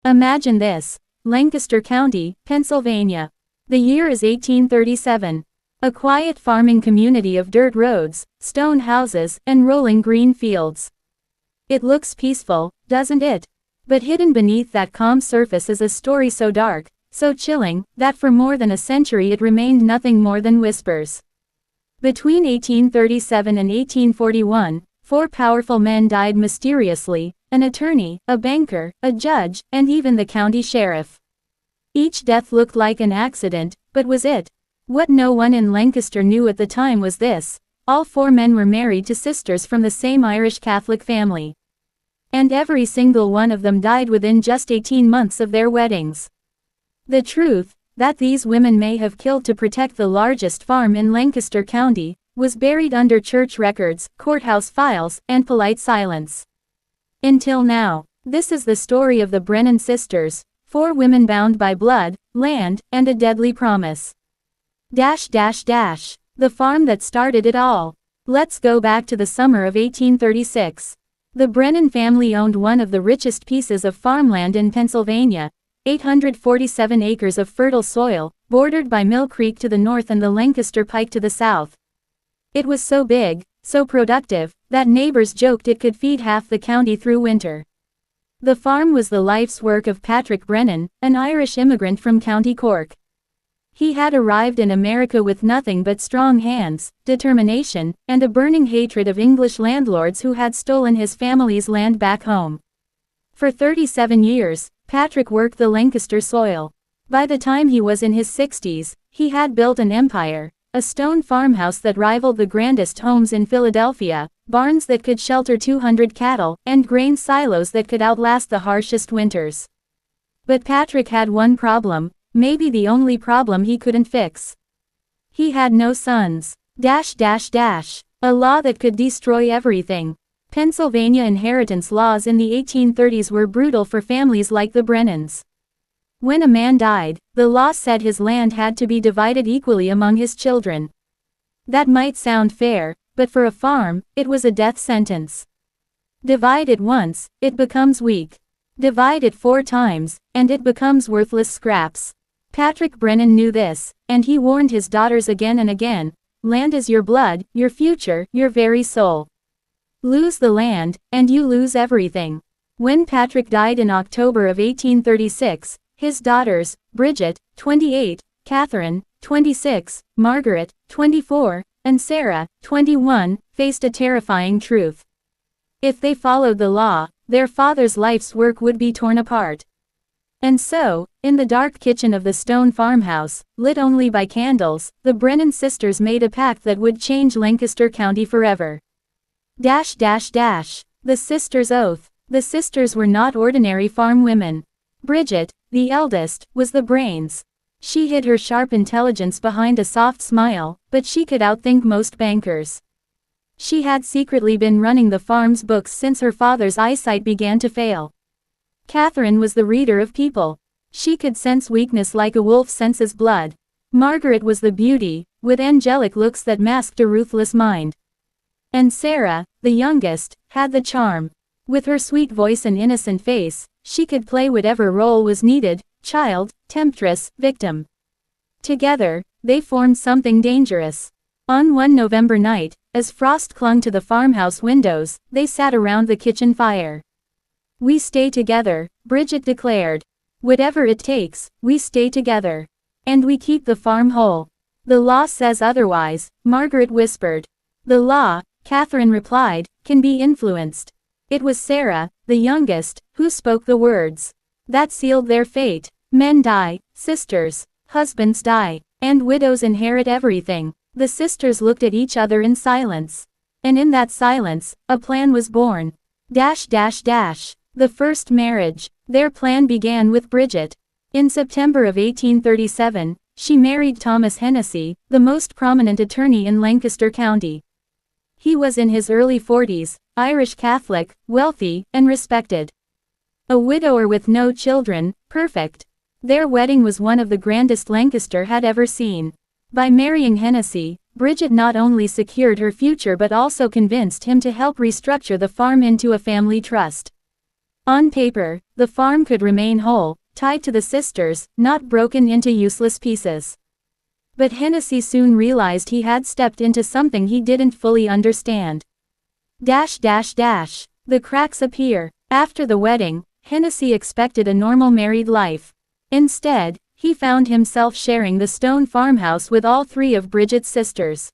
Imagine this. Lancaster County, Pennsylvania. The year is 1837. A quiet farming community of dirt roads, stone houses, and rolling green fields. It looks peaceful, doesn't it? But hidden beneath that calm surface is a story so dark, so chilling, that for more than a century it remained nothing more than whispers. Between 1837 and 1841, 4 powerful men died mysteriously: an attorney, a banker, a judge, and even the county sheriff. Each death looked like an accident, but was it? What no one in Lancaster knew at the time was this: all 4 men were married to sisters from the same Irish Catholic family. And every single one of them died within just 18 months of their weddings. The truth, that these women may have killed to protect the largest farm in Lancaster County, was buried under church records, courthouse files, and polite silence. Until now. This is the story of the Brennan Sisters, 4 women bound by blood, land, and a deadly promise. The farm that started it all. Let's go back to the summer of 1836. The Brennan family owned one of the richest pieces of farmland in Pennsylvania, 847 acres of fertile soil, bordered by Mill Creek to the north and the Lancaster Pike to the south. It was so big, so productive, that neighbors joked it could feed half the county through winter. The farm was the life's work of Patrick Brennan, an Irish immigrant from County Cork. He had arrived in America with nothing but strong hands, determination, and a burning hatred of English landlords who had stolen his family's land back home. For 37 years, Patrick worked the Lancaster soil. By the time he was in his 60s, he had built an empire: a stone farmhouse that rivaled the grandest homes in Philadelphia, barns that could shelter 200 cattle, and grain silos that could outlast the harshest winters. But Patrick had one problem. Maybe the only problem he couldn't fix. He had no sons. A law that could destroy everything. Pennsylvania inheritance laws in the 1830s were brutal for families like the Brennans. When a man died, the law said his land had to be divided equally among his children. That might sound fair, but for a farm, it was a death sentence. Divide it once, it becomes weak. Divide it 4 times, and it becomes worthless scraps. Patrick Brennan knew this, and he warned his daughters again and again: land is your blood, your future, your very soul. Lose the land, and you lose everything. When Patrick died in October of 1836, his daughters, Bridget, 28, Catherine, 26, Margaret, 24, and Sarah, 21, faced a terrifying truth. If they followed the law, their father's life's work would be torn apart. And so, in the dark kitchen of the stone farmhouse, lit only by candles, the Brennan sisters made a pact that would change Lancaster County forever. The sisters' oath. The sisters were not ordinary farm women. Bridget, the eldest, was the brains. She hid her sharp intelligence behind a soft smile, but she could outthink most bankers. She had secretly been running the farm's books since her father's eyesight began to fail. Catherine was the reader of people. She could sense weakness like a wolf senses blood. Margaret was the beauty, with angelic looks that masked a ruthless mind. And Sarah, the youngest, had the charm. With her sweet voice and innocent face, she could play whatever role was needed: child, temptress, victim. Together, they formed something dangerous. On one November night, as frost clung to the farmhouse windows, they sat around the kitchen fire. "We stay together," Bridget declared. "Whatever it takes, we stay together. And we keep the farm whole." "The law says otherwise," Margaret whispered. "The law," Catherine replied, "can be influenced." It was Sarah, the youngest, who spoke the words. That sealed their fate. Men die, sisters, husbands die, and widows inherit everything. The sisters looked at each other in silence. And in that silence, a plan was born. The first marriage. Their plan began with Bridget. In September of 1837, she married Thomas Hennessy, the most prominent attorney in Lancaster County. He was in his early 40s, Irish Catholic, wealthy, and respected. A widower with no children, perfect. Their wedding was one of the grandest Lancaster had ever seen. By marrying Hennessy, Bridget not only secured her future but also convinced him to help restructure the farm into a family trust. On paper, the farm could remain whole, tied to the sisters, not broken into useless pieces. But Hennessy soon realized he had stepped into something he didn't fully understand. The cracks appear. After the wedding, Hennessy expected a normal married life. Instead, he found himself sharing the stone farmhouse with all three of Bridget's sisters.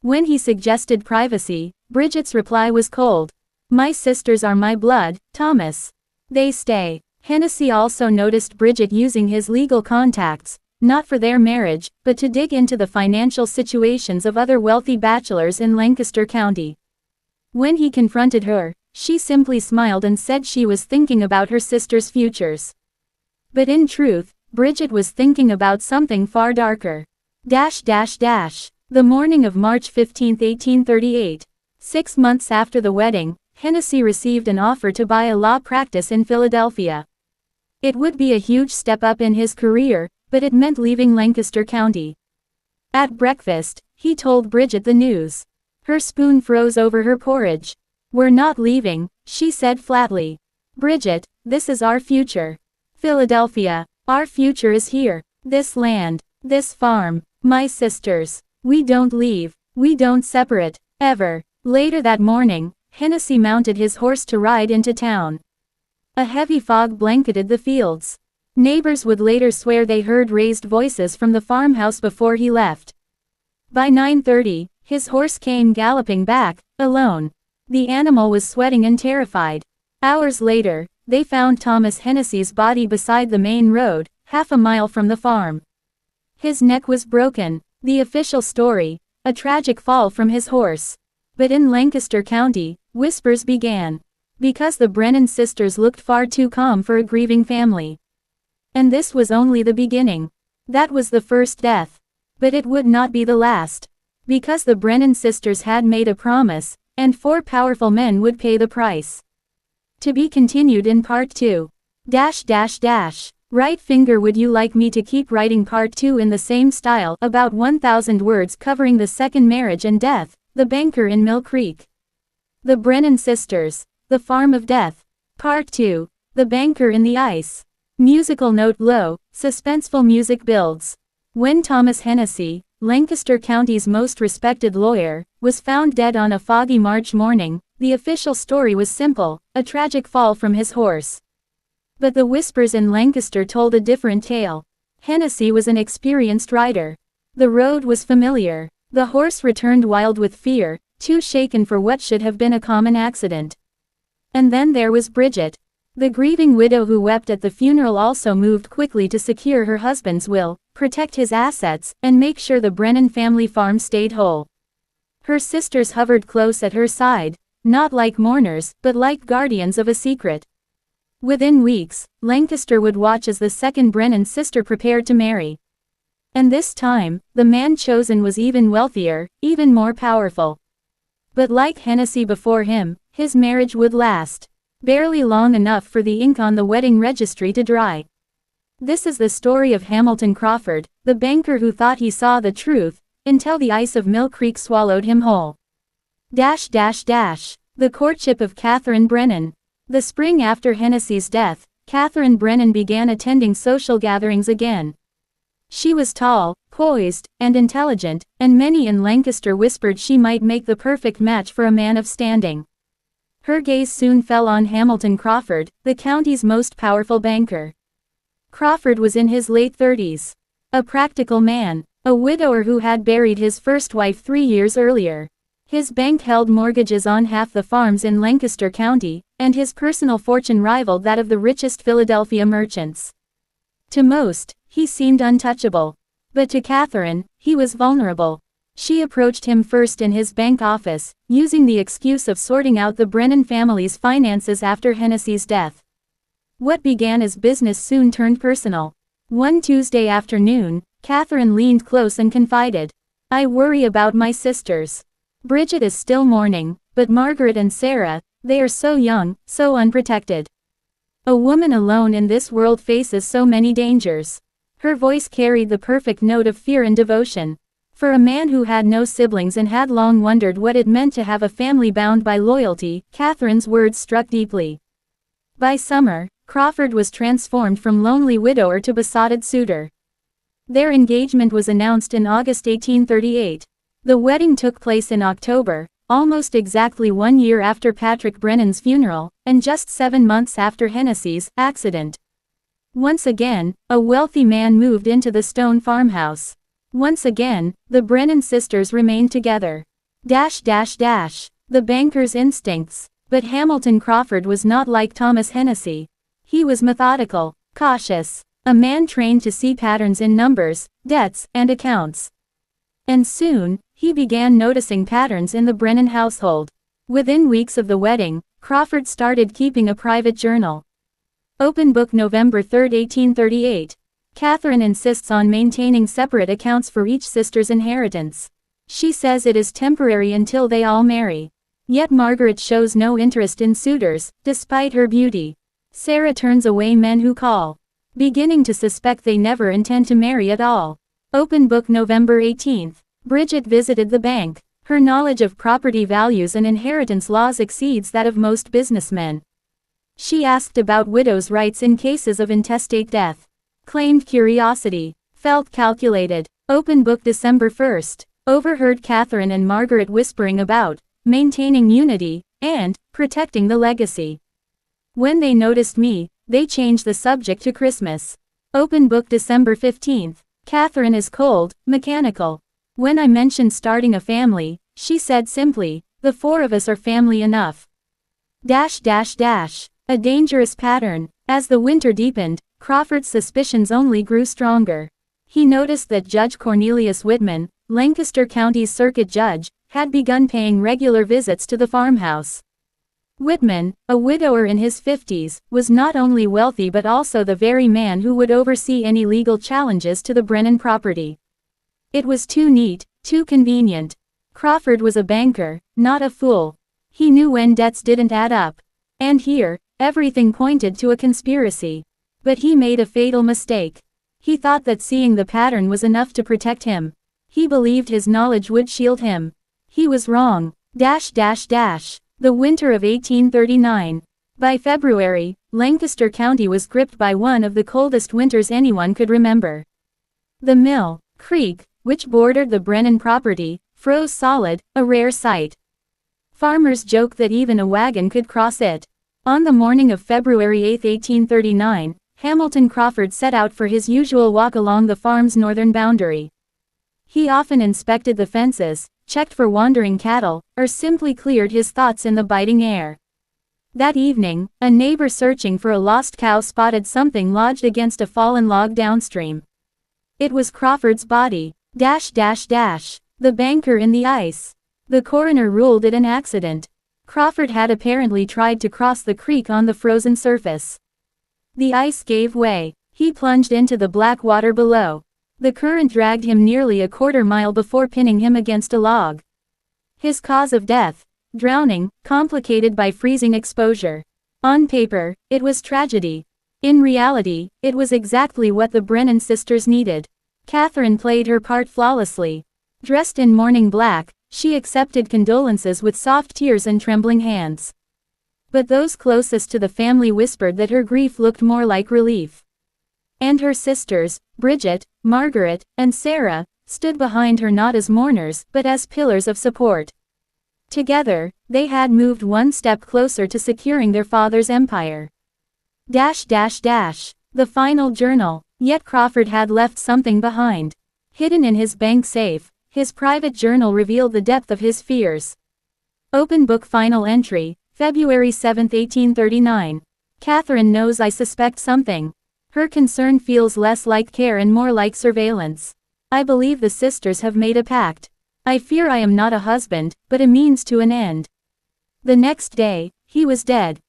When he suggested privacy, Bridget's reply was cold. "My sisters are my blood, Thomas. They stay." Hennessy also noticed Bridget using his legal contacts, not for their marriage, but to dig into the financial situations of other wealthy bachelors in Lancaster County. When he confronted her, she simply smiled and said she was thinking about her sisters' futures. But in truth, Bridget was thinking about something far darker. The morning of March 15, 1838, 6 months after the wedding, Hennessy received an offer to buy a law practice in Philadelphia. It would be a huge step up in his career, but it meant leaving Lancaster County. At breakfast, he told Bridget the news. Her spoon froze over her porridge. "We're not leaving," she said flatly. "Bridget, this is our future. Philadelphia, our future is here. This land, this farm, my sisters. We don't leave, we don't separate, ever." Later that morning, Hennessy mounted his horse to ride into town. A heavy fog blanketed the fields. Neighbors would later swear they heard raised voices from the farmhouse before he left. By 9:30, his horse came galloping back, alone. The animal was sweating and terrified. Hours later, they found Thomas Hennessy's body beside the main road, half a mile from the farm. His neck was broken. The official story, a tragic fall from his horse. But in Lancaster County, whispers began. Because the Brennan sisters looked far too calm for a grieving family. And this was only the beginning. That was the first death. But it would not be the last. Because the Brennan sisters had made a promise, and 4 powerful men would pay the price. To be continued in part 2. Right finger, would you like me to keep writing part 2 in the same style, about 1,000 words covering the second marriage and death, the banker in Mill Creek? The Brennan Sisters, the Farm of Death. Part 2, the banker in the ice. Musical note: low, suspenseful music builds. When Thomas Hennessy, Lancaster County's most respected lawyer, was found dead on a foggy March morning, the official story was simple: a tragic fall from his horse. But the whispers in Lancaster told a different tale. Hennessy was an experienced rider. The road was familiar. The horse returned wild with fear, too shaken for what should have been a common accident. And then there was Bridget. The grieving widow who wept at the funeral also moved quickly to secure her husband's will, protect his assets, and make sure the Brennan family farm stayed whole. Her sisters hovered close at her side, not like mourners, but like guardians of a secret. Within weeks, Lancaster would watch as the second Brennan sister prepared to marry. And this time, the man chosen was even wealthier, even more powerful. But like Hennessy before him, his marriage would last. Barely long enough for the ink on the wedding registry to dry. This is the story of Hamilton Crawford, the banker who thought he saw the truth, until the ice of Mill Creek swallowed him whole. The courtship of Catherine Brennan. The spring after Hennessy's death, Catherine Brennan began attending social gatherings again. She was tall, poised, and intelligent, and many in Lancaster whispered she might make the perfect match for a man of standing. Her gaze soon fell on Hamilton Crawford, the county's most powerful banker. Crawford was in his late 30s. A practical man, a widower who had buried his first wife 3 years earlier. His bank held mortgages on half the farms in Lancaster County, and his personal fortune rivaled that of the richest Philadelphia merchants. To most, he seemed untouchable. But to Catherine, he was vulnerable. She approached him first in his bank office, using the excuse of sorting out the Brennan family's finances after Hennessy's death. What began as business soon turned personal. One Tuesday afternoon, Catherine leaned close and confided, "I worry about my sisters. Bridget is still mourning, but Margaret and Sarah, they are so young, so unprotected. A woman alone in this world faces so many dangers." Her voice carried the perfect note of fear and devotion. For a man who had no siblings and had long wondered what it meant to have a family bound by loyalty, Catherine's words struck deeply. By summer, Crawford was transformed from lonely widower to besotted suitor. Their engagement was announced in August 1838. The wedding took place in October, almost exactly 1 year after Patrick Brennan's funeral, and just 7 months after Hennessy's accident. Once again, a wealthy man moved into the stone farmhouse. Once again, the Brennan sisters remained together. The banker's instincts. But Hamilton Crawford was not like Thomas Hennessy. He was methodical, cautious, a man trained to see patterns in numbers, debts, and accounts. And soon, he began noticing patterns in the Brennan household. Within weeks of the wedding, Crawford started keeping a private journal. Open book November 3, 1838. Catherine insists on maintaining separate accounts for each sister's inheritance. She says it is temporary until they all marry. Yet Margaret shows no interest in suitors, despite her beauty. Sarah turns away men who call, beginning to suspect they never intend to marry at all. Open book November 18. Bridget visited the bank. Her knowledge of property values and inheritance laws exceeds that of most businessmen. She asked about widows' rights in cases of intestate death. Claimed curiosity. Felt calculated. Open book December 1. Overheard Catherine and Margaret whispering about maintaining unity and protecting the legacy. When they noticed me, they changed the subject to Christmas. Open book December 15. Catherine is cold, mechanical. When I mentioned starting a family, she said simply, "The 4 of us are family enough." A dangerous pattern. As the winter deepened, Crawford's suspicions only grew stronger. He noticed that Judge Cornelius Whitman, Lancaster County's circuit judge, had begun paying regular visits to the farmhouse. Whitman, a widower in his 50s, was not only wealthy but also the very man who would oversee any legal challenges to the Brennan property. It was too neat, too convenient. Crawford was a banker, not a fool. He knew when debts didn't add up. And here, everything pointed to a conspiracy. But he made a fatal mistake. He thought that seeing the pattern was enough to protect him. He believed his knowledge would shield him. He was wrong. The winter of 1839. By February, Lancaster County was gripped by one of the coldest winters anyone could remember. The Mill Creek, which bordered the Brennan property, froze solid, a rare sight. Farmers joke that even a wagon could cross it. On the morning of February 8, 1839, Hamilton Crawford set out for his usual walk along the farm's northern boundary. He often inspected the fences, checked for wandering cattle, or simply cleared his thoughts in the biting air. That evening, a neighbor searching for a lost cow spotted something lodged against a fallen log downstream. It was Crawford's body. The banker in the ice. The coroner ruled it an accident. Crawford had apparently tried to cross the creek on the frozen surface. The ice gave way. He plunged into the black water below. The current dragged him nearly a quarter mile before pinning him against a log. His cause of death: drowning, complicated by freezing exposure. On paper, it was tragedy. In reality, it was exactly what the Brennan sisters needed. Catherine played her part flawlessly. Dressed in mourning black, she accepted condolences with soft tears and trembling hands. But those closest to the family whispered that her grief looked more like relief. And her sisters, Bridget, Margaret, and Sarah, stood behind her not as mourners, but as pillars of support. Together, they had moved one step closer to securing their father's empire. The final journal. Yet Crawford had left something behind. Hidden in his bank safe, his private journal revealed the depth of his fears. Open book final entry, February 7, 1839. Catherine knows I suspect something. Her concern feels less like care and more like surveillance. I believe the sisters have made a pact. I fear I am not a husband, but a means to an end. The next day, he was dead.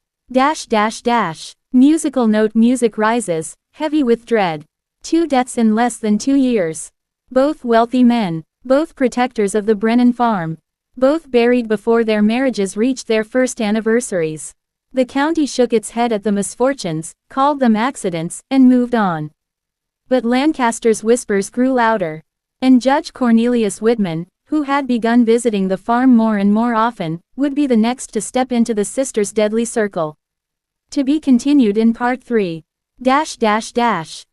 Musical note: music rises, heavy with dread. 2 deaths in less than 2 years. Both wealthy men. Both protectors of the Brennan farm. Both buried before their marriages reached their first anniversaries. The county shook its head at the misfortunes, called them accidents, and moved on. But Lancaster's whispers grew louder. And Judge Cornelius Whitman, who had begun visiting the farm more and more often, would be the next to step into the sisters' deadly circle. To be continued in part 3.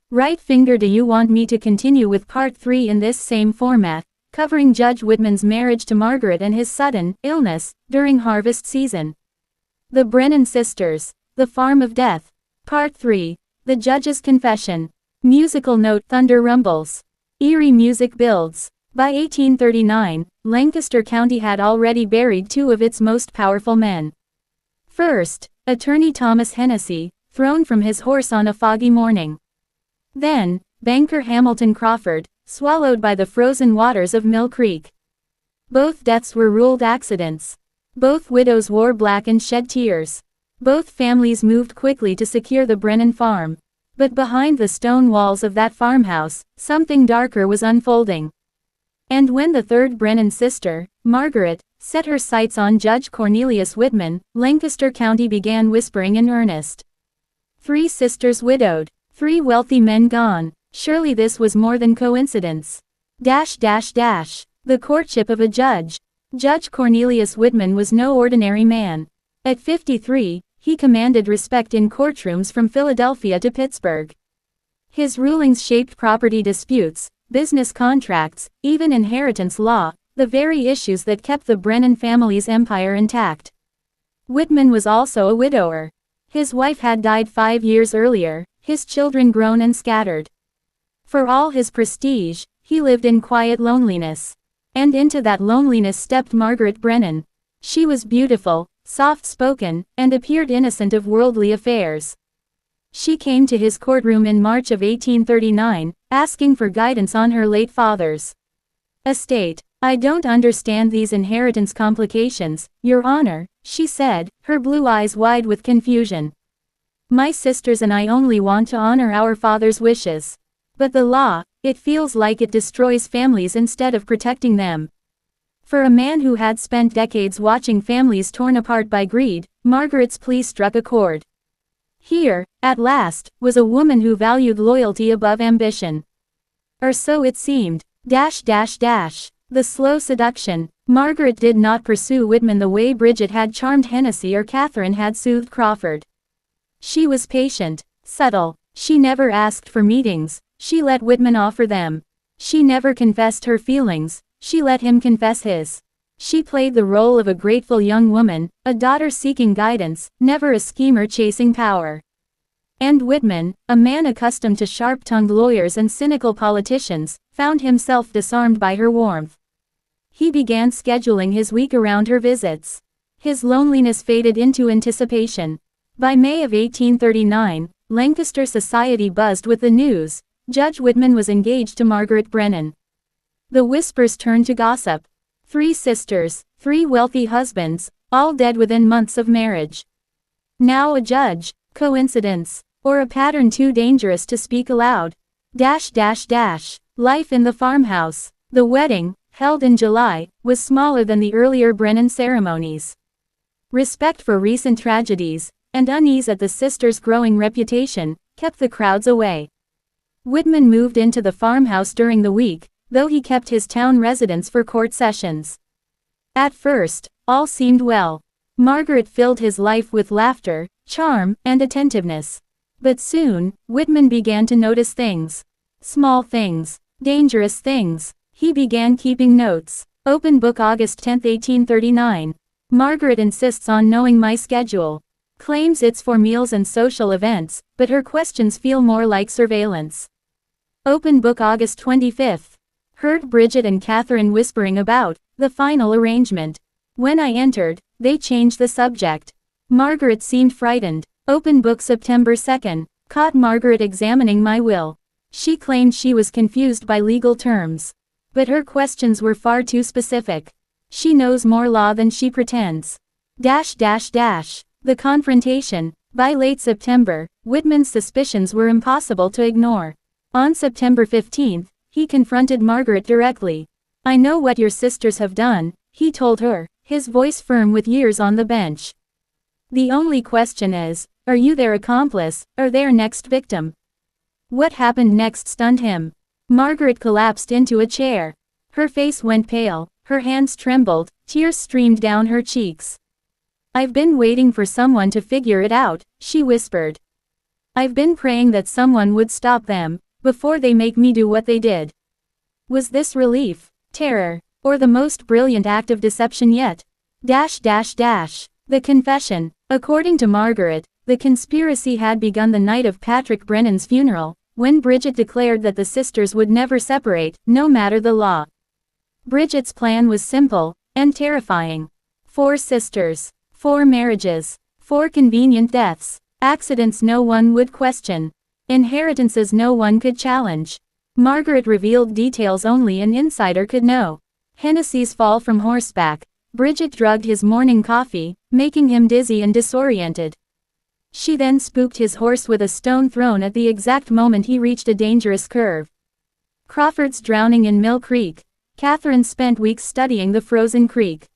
Right finger, do you want me to continue with part 3 in this same format, covering Judge Whitman's marriage to Margaret and his sudden illness during harvest season? The Brennan Sisters, The Farm of Death. Part 3. The Judge's Confession. Musical note: thunder rumbles. Eerie music builds. By 1839, Lancaster County had already buried two of its most powerful men. First, Attorney Thomas Hennessy, thrown from his horse on a foggy morning. Then, banker Hamilton Crawford, swallowed by the frozen waters of Mill Creek. Both deaths were ruled accidents. Both widows wore black and shed tears. Both families moved quickly to secure the Brennan farm. But behind the stone walls of that farmhouse, something darker was unfolding. And when the third Brennan sister, Margaret, set her sights on Judge Cornelius Whitman, Lancaster County began whispering in earnest. 3 sisters widowed. 3 wealthy men gone. Surely this was more than coincidence. The courtship of a judge. Judge Cornelius Whitman was no ordinary man. At 53, he commanded respect in courtrooms from Philadelphia to Pittsburgh. His rulings shaped property disputes, business contracts, even inheritance law, the very issues that kept the Brennan family's empire intact. Whitman was also a widower. His wife had died 5 years earlier, his children grown and scattered. For all his prestige, he lived in quiet loneliness. And into that loneliness stepped Margaret Brennan. She was beautiful, soft-spoken, and appeared innocent of worldly affairs. She came to his courtroom in March of 1839, asking for guidance on her late father's estate. "I don't understand these inheritance complications, Your Honor," she said, her blue eyes wide with confusion. "My sisters and I only want to honor our father's wishes. But the law, it feels like it destroys families instead of protecting them." For a man who had spent decades watching families torn apart by greed, Margaret's plea struck a chord. Here, at last, was a woman who valued loyalty above ambition. Or so it seemed. The slow seduction. Margaret did not pursue Whitman the way Bridget had charmed Hennessy or Catherine had soothed Crawford. She was patient, subtle. She never asked for meetings, she let Whitman offer them. She never confessed her feelings, she let him confess his. She played the role of a grateful young woman, a daughter seeking guidance, never a schemer chasing power. And Whitman, a man accustomed to sharp-tongued lawyers and cynical politicians, found himself disarmed by her warmth. He began scheduling his week around her visits. His loneliness faded into anticipation. By May of 1839, Lancaster society buzzed with the news: Judge Whitman was engaged to Margaret Brennan. The whispers turned to gossip. 3 sisters, 3 wealthy husbands, all dead within months of marriage. Now a judge. Coincidence? Or a pattern too dangerous to speak aloud? Life in the farmhouse. The wedding, held in July, was smaller than the earlier Brennan ceremonies. Respect for recent tragedies, and unease at the sisters' growing reputation, kept the crowds away. Whitman moved into the farmhouse during the week, though he kept his town residence for court sessions. At first, all seemed well. Margaret filled his life with laughter, charm, and attentiveness. But soon, Whitman began to notice things. Small things. Dangerous things. He began keeping notes. Open book, August 10, 1839. Margaret insists on knowing my schedule. Claims it's for meals and social events, but her questions feel more like surveillance. Open book, August 25. Heard Bridget and Catherine whispering about the final arrangement. When I entered, they changed the subject. Margaret seemed frightened. Open book, September 2. Caught Margaret examining my will. She claimed she was confused by legal terms. But her questions were far too specific. She knows more law than she pretends. The confrontation. By late September, Whitman's suspicions were impossible to ignore. On September 15, he confronted Margaret directly. "I know what your sisters have done," he told her, his voice firm with years on the bench. "The only question is, are you their accomplice, or their next victim?" What happened next stunned him. Margaret collapsed into a chair. Her face went pale, her hands trembled, tears streamed down her cheeks. "I've been waiting for someone to figure it out," she whispered. "I've been praying that someone would stop them, before they make me do what they did." Was this relief, terror, or the most brilliant act of deception yet? The confession. According to Margaret, the conspiracy had begun the night of Patrick Brennan's funeral, when Bridget declared that the sisters would never separate, no matter the law. Bridget's plan was simple, and terrifying. 4 sisters, 4 marriages, 4 convenient deaths, accidents no one would question, inheritances no one could challenge. Margaret revealed details only an insider could know. Hennessy's fall from horseback. Bridget drugged his morning coffee, making him dizzy and disoriented. She then spooked his horse with a stone thrown at the exact moment he reached a dangerous curve. Crawford's drowning in Mill Creek. Catherine spent weeks studying the frozen creek.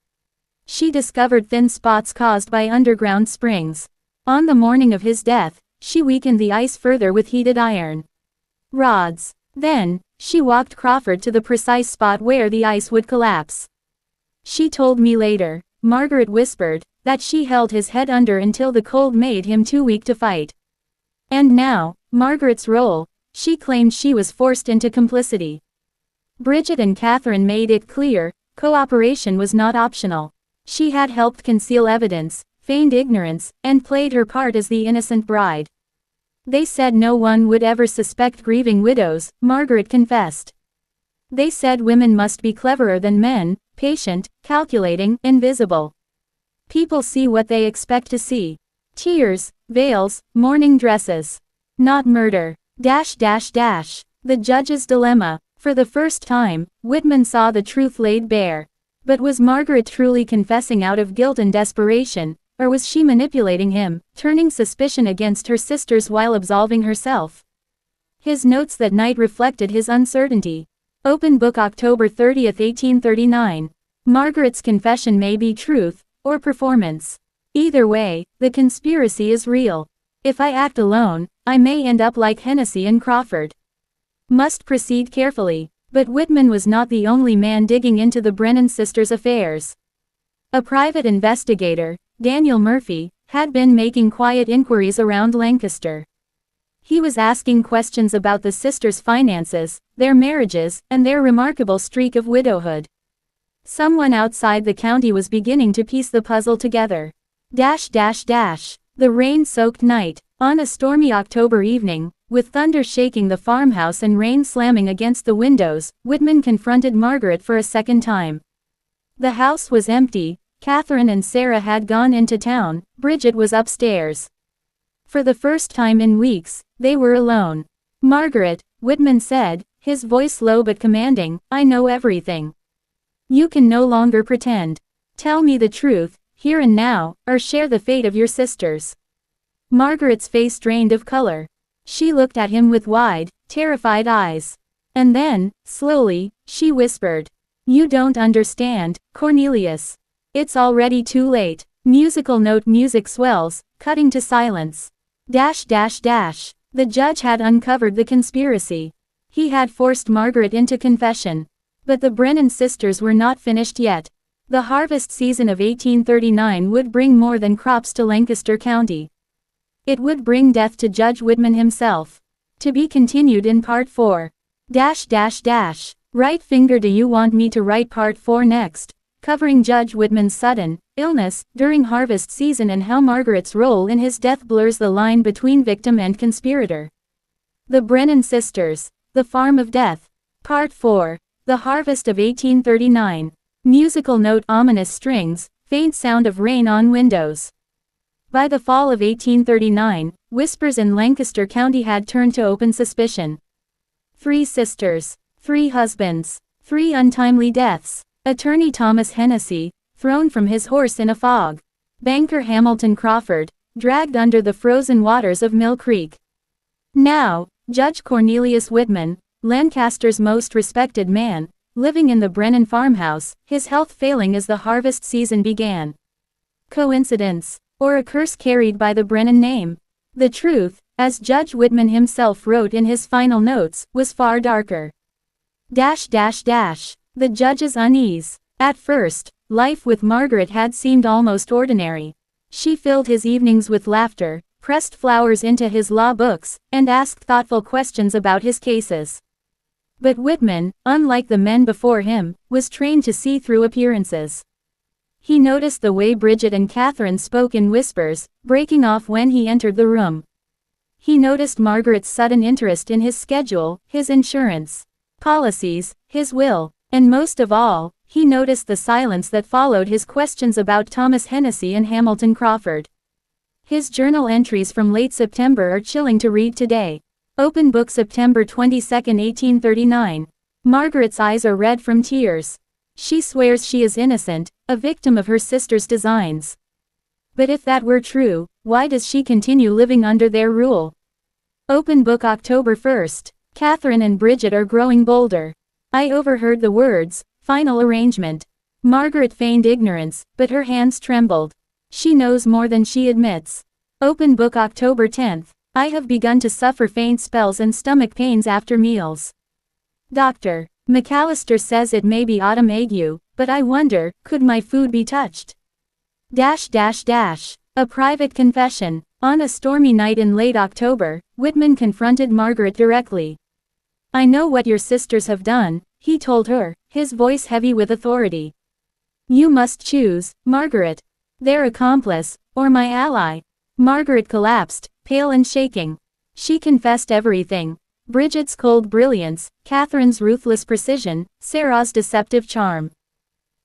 She discovered thin spots caused by underground springs. On the morning of his death, she weakened the ice further with heated iron rods. Then, she walked Crawford to the precise spot where the ice would collapse. "She told me later," Margaret whispered, "that she held his head under until the cold made him too weak to fight." And now, Margaret's role, she claimed she was forced into complicity. Bridget and Catherine made it clear, cooperation was not optional. She had helped conceal evidence, feigned ignorance, and played her part as the innocent bride. They said no one would ever suspect grieving widows, Margaret confessed. They said women must be cleverer than men, patient, calculating, invisible. People see what they expect to see. Tears, veils, mourning dresses. Not murder. The judge's dilemma. For the first time, Whitman saw the truth laid bare. But was Margaret truly confessing out of guilt and desperation, or was she manipulating him, turning suspicion against her sisters while absolving herself? His notes that night reflected his uncertainty. Open book October 30, 1839. Margaret's confession may be truth, or performance. Either way, the conspiracy is real. If I act alone, I may end up like Hennessy and Crawford. Must proceed carefully. But Whitman was not the only man digging into the Brennan sisters' affairs. A private investigator, Daniel Murphy, had been making quiet inquiries around Lancaster. He was asking questions about the sisters' finances, their marriages, and their remarkable streak of widowhood. Someone outside the county was beginning to piece the puzzle together. The rain-soaked night. On a stormy October evening, with thunder shaking the farmhouse and rain slamming against the windows, Whitman confronted Margaret for a second time. The house was empty. Catherine and Sarah had gone into town. Bridget was upstairs. For the first time in weeks, they were alone. "Margaret," Whitman said, his voice low but commanding, "I know everything. You can no longer pretend. Tell me the truth, here and now, or share the fate of your sisters." Margaret's face drained of color. She looked at him with wide, terrified eyes. And then, slowly, she whispered, "You don't understand, Cornelius. It's already too late." Musical note. Music swells, cutting to silence. The judge had uncovered the conspiracy. He had forced Margaret into confession. But the Brennan sisters were not finished yet. The harvest season of 1839 would bring more than crops to Lancaster County. It would bring death to Judge Whitman himself. To be continued in Part 4. Right finger, do you want me to write Part 4 next? Covering Judge Whitman's sudden illness during harvest season and how Margaret's role in his death blurs the line between victim and conspirator. The Brennan Sisters. The Farm of Death. Part 4. The Harvest of 1839. Musical note. Ominous strings, faint sound of rain on windows. By the fall of 1839, whispers in Lancaster County had turned to open suspicion. 3 sisters, 3 husbands, 3 untimely deaths. Attorney Thomas Hennessy, thrown from his horse in a fog. Banker Hamilton Crawford, dragged under the frozen waters of Mill Creek. Now, Judge Cornelius Whitman, Lancaster's most respected man, living in the Brennan farmhouse, his health failing as the harvest season began. Coincidence, or a curse carried by the Brennan name? The truth, as Judge Whitman himself wrote in his final notes, was far darker. The judge's unease. At first, life with Margaret had seemed almost ordinary. She filled his evenings with laughter, pressed flowers into his law books, and asked thoughtful questions about his cases. But Whitman, unlike the men before him, was trained to see through appearances. He noticed the way Bridget and Catherine spoke in whispers, breaking off when he entered the room. He noticed Margaret's sudden interest in his schedule, his insurance policies, his will, and most of all, he noticed the silence that followed his questions about Thomas Hennessy and Hamilton Crawford. His journal entries from late September are chilling to read today. Open book September 22, 1839. Margaret's eyes are red from tears. She swears she is innocent, a victim of her sister's designs. But if that were true, why does she continue living under their rule? Open book October 1st. Catherine and Bridget are growing bolder. I overheard the words, final arrangement. Margaret feigned ignorance, but her hands trembled. She knows more than she admits. Open book October 10th. I have begun to suffer faint spells and stomach pains after meals. Dr. McAllister says it may be autumn ague, but I wonder, could my food be touched? A private confession. On a stormy night in late October, Whitman confronted Margaret directly. I know what your sisters have done, he told her, his voice heavy with authority. You must choose, Margaret. Their accomplice, or my ally. Margaret collapsed, pale and shaking. She confessed everything. Bridget's cold brilliance, Catherine's ruthless precision, Sarah's deceptive charm.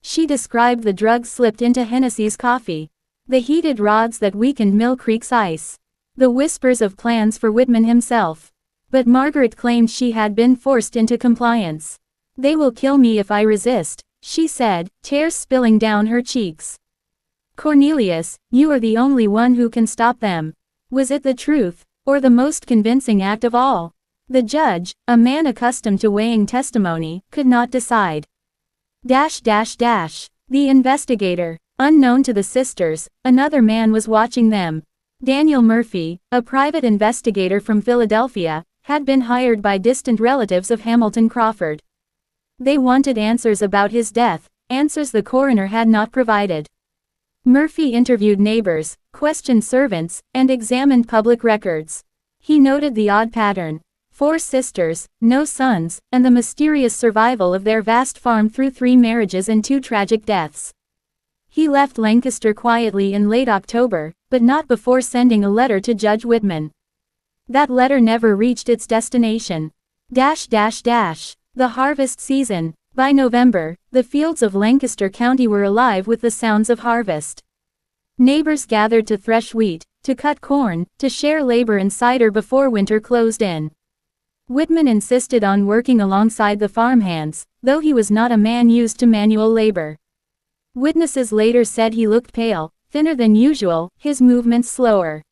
She described the drugs slipped into Hennessy's coffee. The heated rods that weakened Mill Creek's ice. The whispers of plans for Whitman himself. But Margaret claimed she had been forced into compliance. They will kill me if I resist, she said, tears spilling down her cheeks. Cornelius, you are the only one who can stop them. Was it the truth, or the most convincing act of all? The judge, a man accustomed to weighing testimony, could not decide. The investigator. Unknown to the sisters, another man was watching them. Daniel Murphy, a private investigator from Philadelphia, had been hired by distant relatives of Hamilton Crawford. They wanted answers about his death, answers the coroner had not provided. Murphy interviewed neighbors, questioned servants, and examined public records. He noted the odd pattern. 4 sisters, no sons, and the mysterious survival of their vast farm through 3 marriages and 2 tragic deaths. He left Lancaster quietly in late October, but not before sending a letter to Judge Whitman. That letter never reached its destination. The harvest season. By November, the fields of Lancaster County were alive with the sounds of harvest. Neighbors gathered to thresh wheat, to cut corn, to share labor and cider before winter closed in. Whitman insisted on working alongside the farmhands, though he was not a man used to manual labor. Witnesses later said he looked pale, thinner than usual, his movements slower.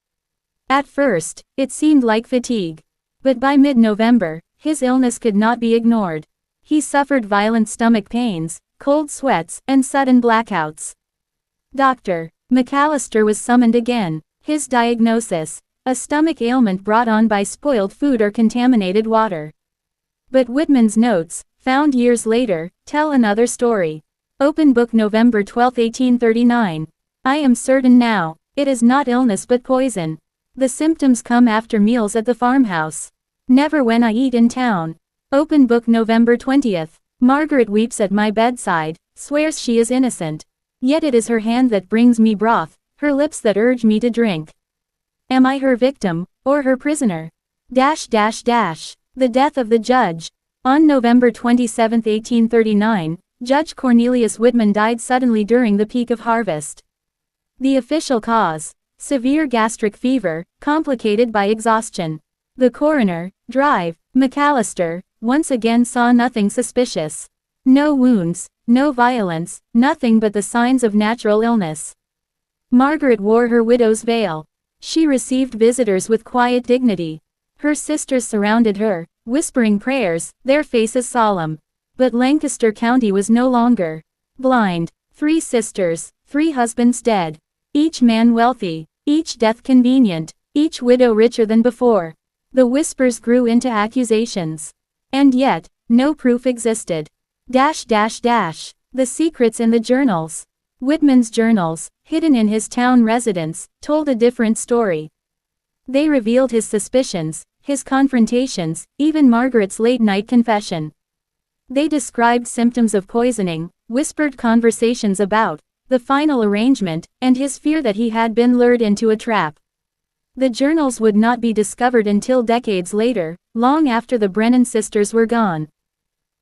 At first, it seemed like fatigue. But by mid-November, his illness could not be ignored. He suffered violent stomach pains, cold sweats, and sudden blackouts. Dr. McAllister was summoned again. His diagnosis: a stomach ailment brought on by spoiled food or contaminated water. But Whitman's notes, found years later, tell another story. Open book November 12, 1839. I am certain now, it is not illness but poison. The symptoms come after meals at the farmhouse. Never when I eat in town. Open book November 20th. Margaret weeps at my bedside, swears she is innocent. Yet it is her hand that brings me broth, her lips that urge me to drink. Am I her victim, or her prisoner? The death of the judge. On November 27, 1839, Judge Cornelius Whitman died suddenly during the peak of harvest. The official cause: severe gastric fever, complicated by exhaustion. The coroner, Drive, McAllister, once again saw nothing suspicious. No wounds, no violence, nothing but the signs of natural illness. Margaret wore her widow's veil. She received visitors with quiet dignity. Her sisters surrounded her, whispering prayers, their faces solemn. But Lancaster County was no longer blind. 3 sisters, 3 husbands dead. Each man wealthy, each death convenient, each widow richer than before. The whispers grew into accusations. And yet, no proof existed. The secrets in the journals. Whitman's journals, hidden in his town residence, told a different story. They revealed his suspicions, his confrontations, even Margaret's late-night confession. They described symptoms of poisoning, whispered conversations about the final arrangement, and his fear that he had been lured into a trap. The journals would not be discovered until decades later, long after the Brennan sisters were gone.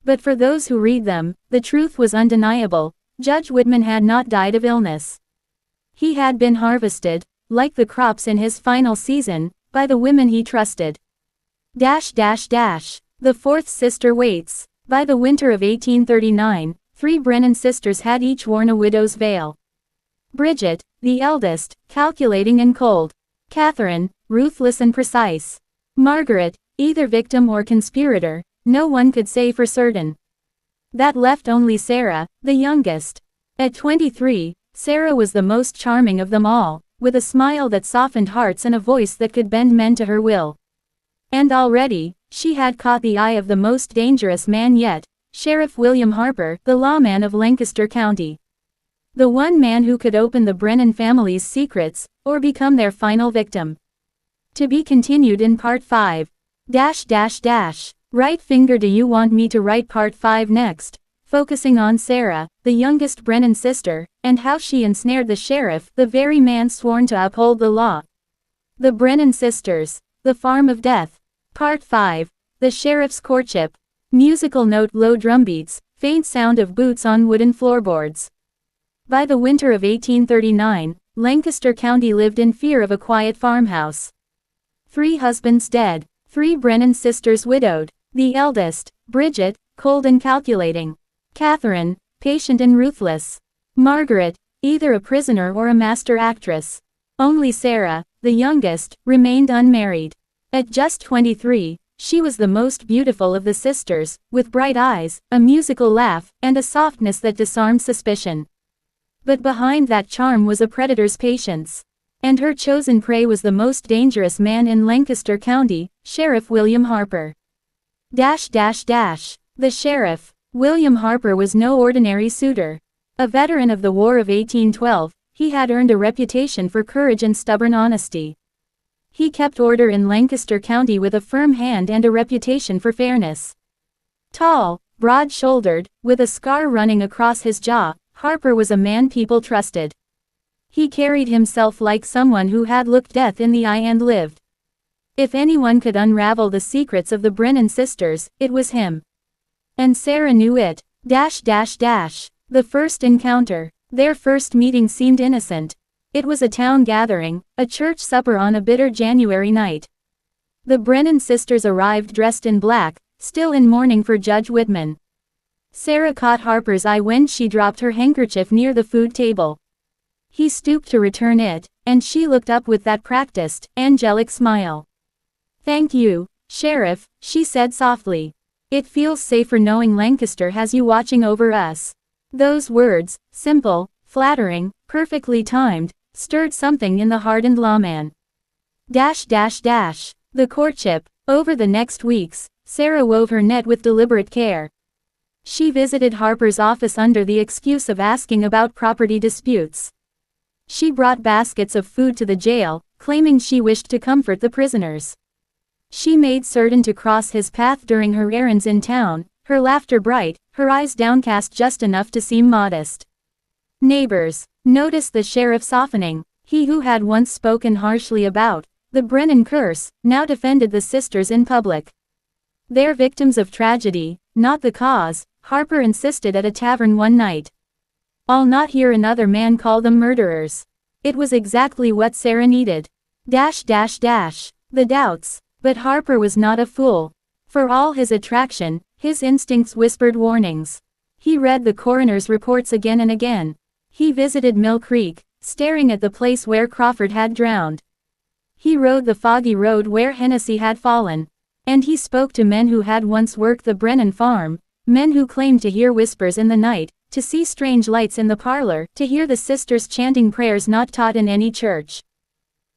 But for those who read them, the truth was undeniable. Judge Whitman had not died of illness. He had been harvested, like the crops in his final season, by the women he trusted. The fourth sister waits. By the winter of 1839, 3 Brennan sisters had each worn a widow's veil. Bridget, the eldest, calculating and cold. Catherine, ruthless and precise. Margaret, either victim or conspirator, no one could say for certain. That left only Sarah, the youngest. At 23, Sarah was the most charming of them all, with a smile that softened hearts and a voice that could bend men to her will. And already, she had caught the eye of the most dangerous man yet, Sheriff William Harper, the lawman of Lancaster County. The one man who could open the Brennan family's secrets, or become their final victim. To be continued in Part 5. Right finger, do you want me to write Part 5 next? Focusing on Sarah, the youngest Brennan sister, and how she ensnared the sheriff, the very man sworn to uphold the law. The Brennan sisters. The Farm of Death. Part 5. The Sheriff's Courtship. Musical note: low drumbeats, faint sound of boots on wooden floorboards. By the winter of 1839, Lancaster County lived in fear of a quiet farmhouse. 3 husbands dead, 3 Brennan sisters widowed. The eldest, Bridget, cold and calculating. Catherine, patient and ruthless. Margaret, either a prisoner or a master actress. Only Sarah, the youngest, remained unmarried. At just 23, she was the most beautiful of the sisters, with bright eyes, a musical laugh, and a softness that disarmed suspicion. But behind that charm was a predator's patience. And her chosen prey was the most dangerous man in Lancaster County, Sheriff William Harper. The sheriff, William Harper, was no ordinary suitor. A veteran of the War of 1812, he had earned a reputation for courage and stubborn honesty. He kept order in Lancaster County with a firm hand and a reputation for fairness. Tall, broad-shouldered, with a scar running across his jaw, Harper was a man people trusted. He carried himself like someone who had looked death in the eye and lived. If anyone could unravel the secrets of the Brennan sisters, it was him. And Sarah knew it. The first encounter. Their first meeting seemed innocent. It was a town gathering, a church supper on a bitter January night. The Brennan sisters arrived dressed in black, still in mourning for Judge Whitman. Sarah caught Harper's eye when she dropped her handkerchief near the food table. He stooped to return it, and she looked up with that practiced, angelic smile. "Thank you, Sheriff," she said softly. "It feels safer knowing Lancaster has you watching over us." Those words, simple, flattering, perfectly timed, stirred something in the hardened lawman. The courtship. Over the next weeks, Sarah wove her net with deliberate care. She visited Harper's office under the excuse of asking about property disputes. She brought baskets of food to the jail, claiming she wished to comfort the prisoners. She made certain to cross his path during her errands in town, her laughter bright, her eyes downcast just enough to seem modest. Neighbors noticed the sheriff softening. He who had once spoken harshly about the Brennan curse, now defended the sisters in public. They're victims of tragedy, not the cause, Harper insisted at a tavern one night. I'll not hear another man call them murderers. It was exactly what Sarah needed. The doubts. But Harper was not a fool. For all his attraction, his instincts whispered warnings. He read the coroner's reports again and again. He visited Mill Creek, staring at the place where Crawford had drowned. He rode the foggy road where Hennessy had fallen. And he spoke to men who had once worked the Brennan farm, men who claimed to hear whispers in the night, to see strange lights in the parlor, to hear the sisters chanting prayers not taught in any church.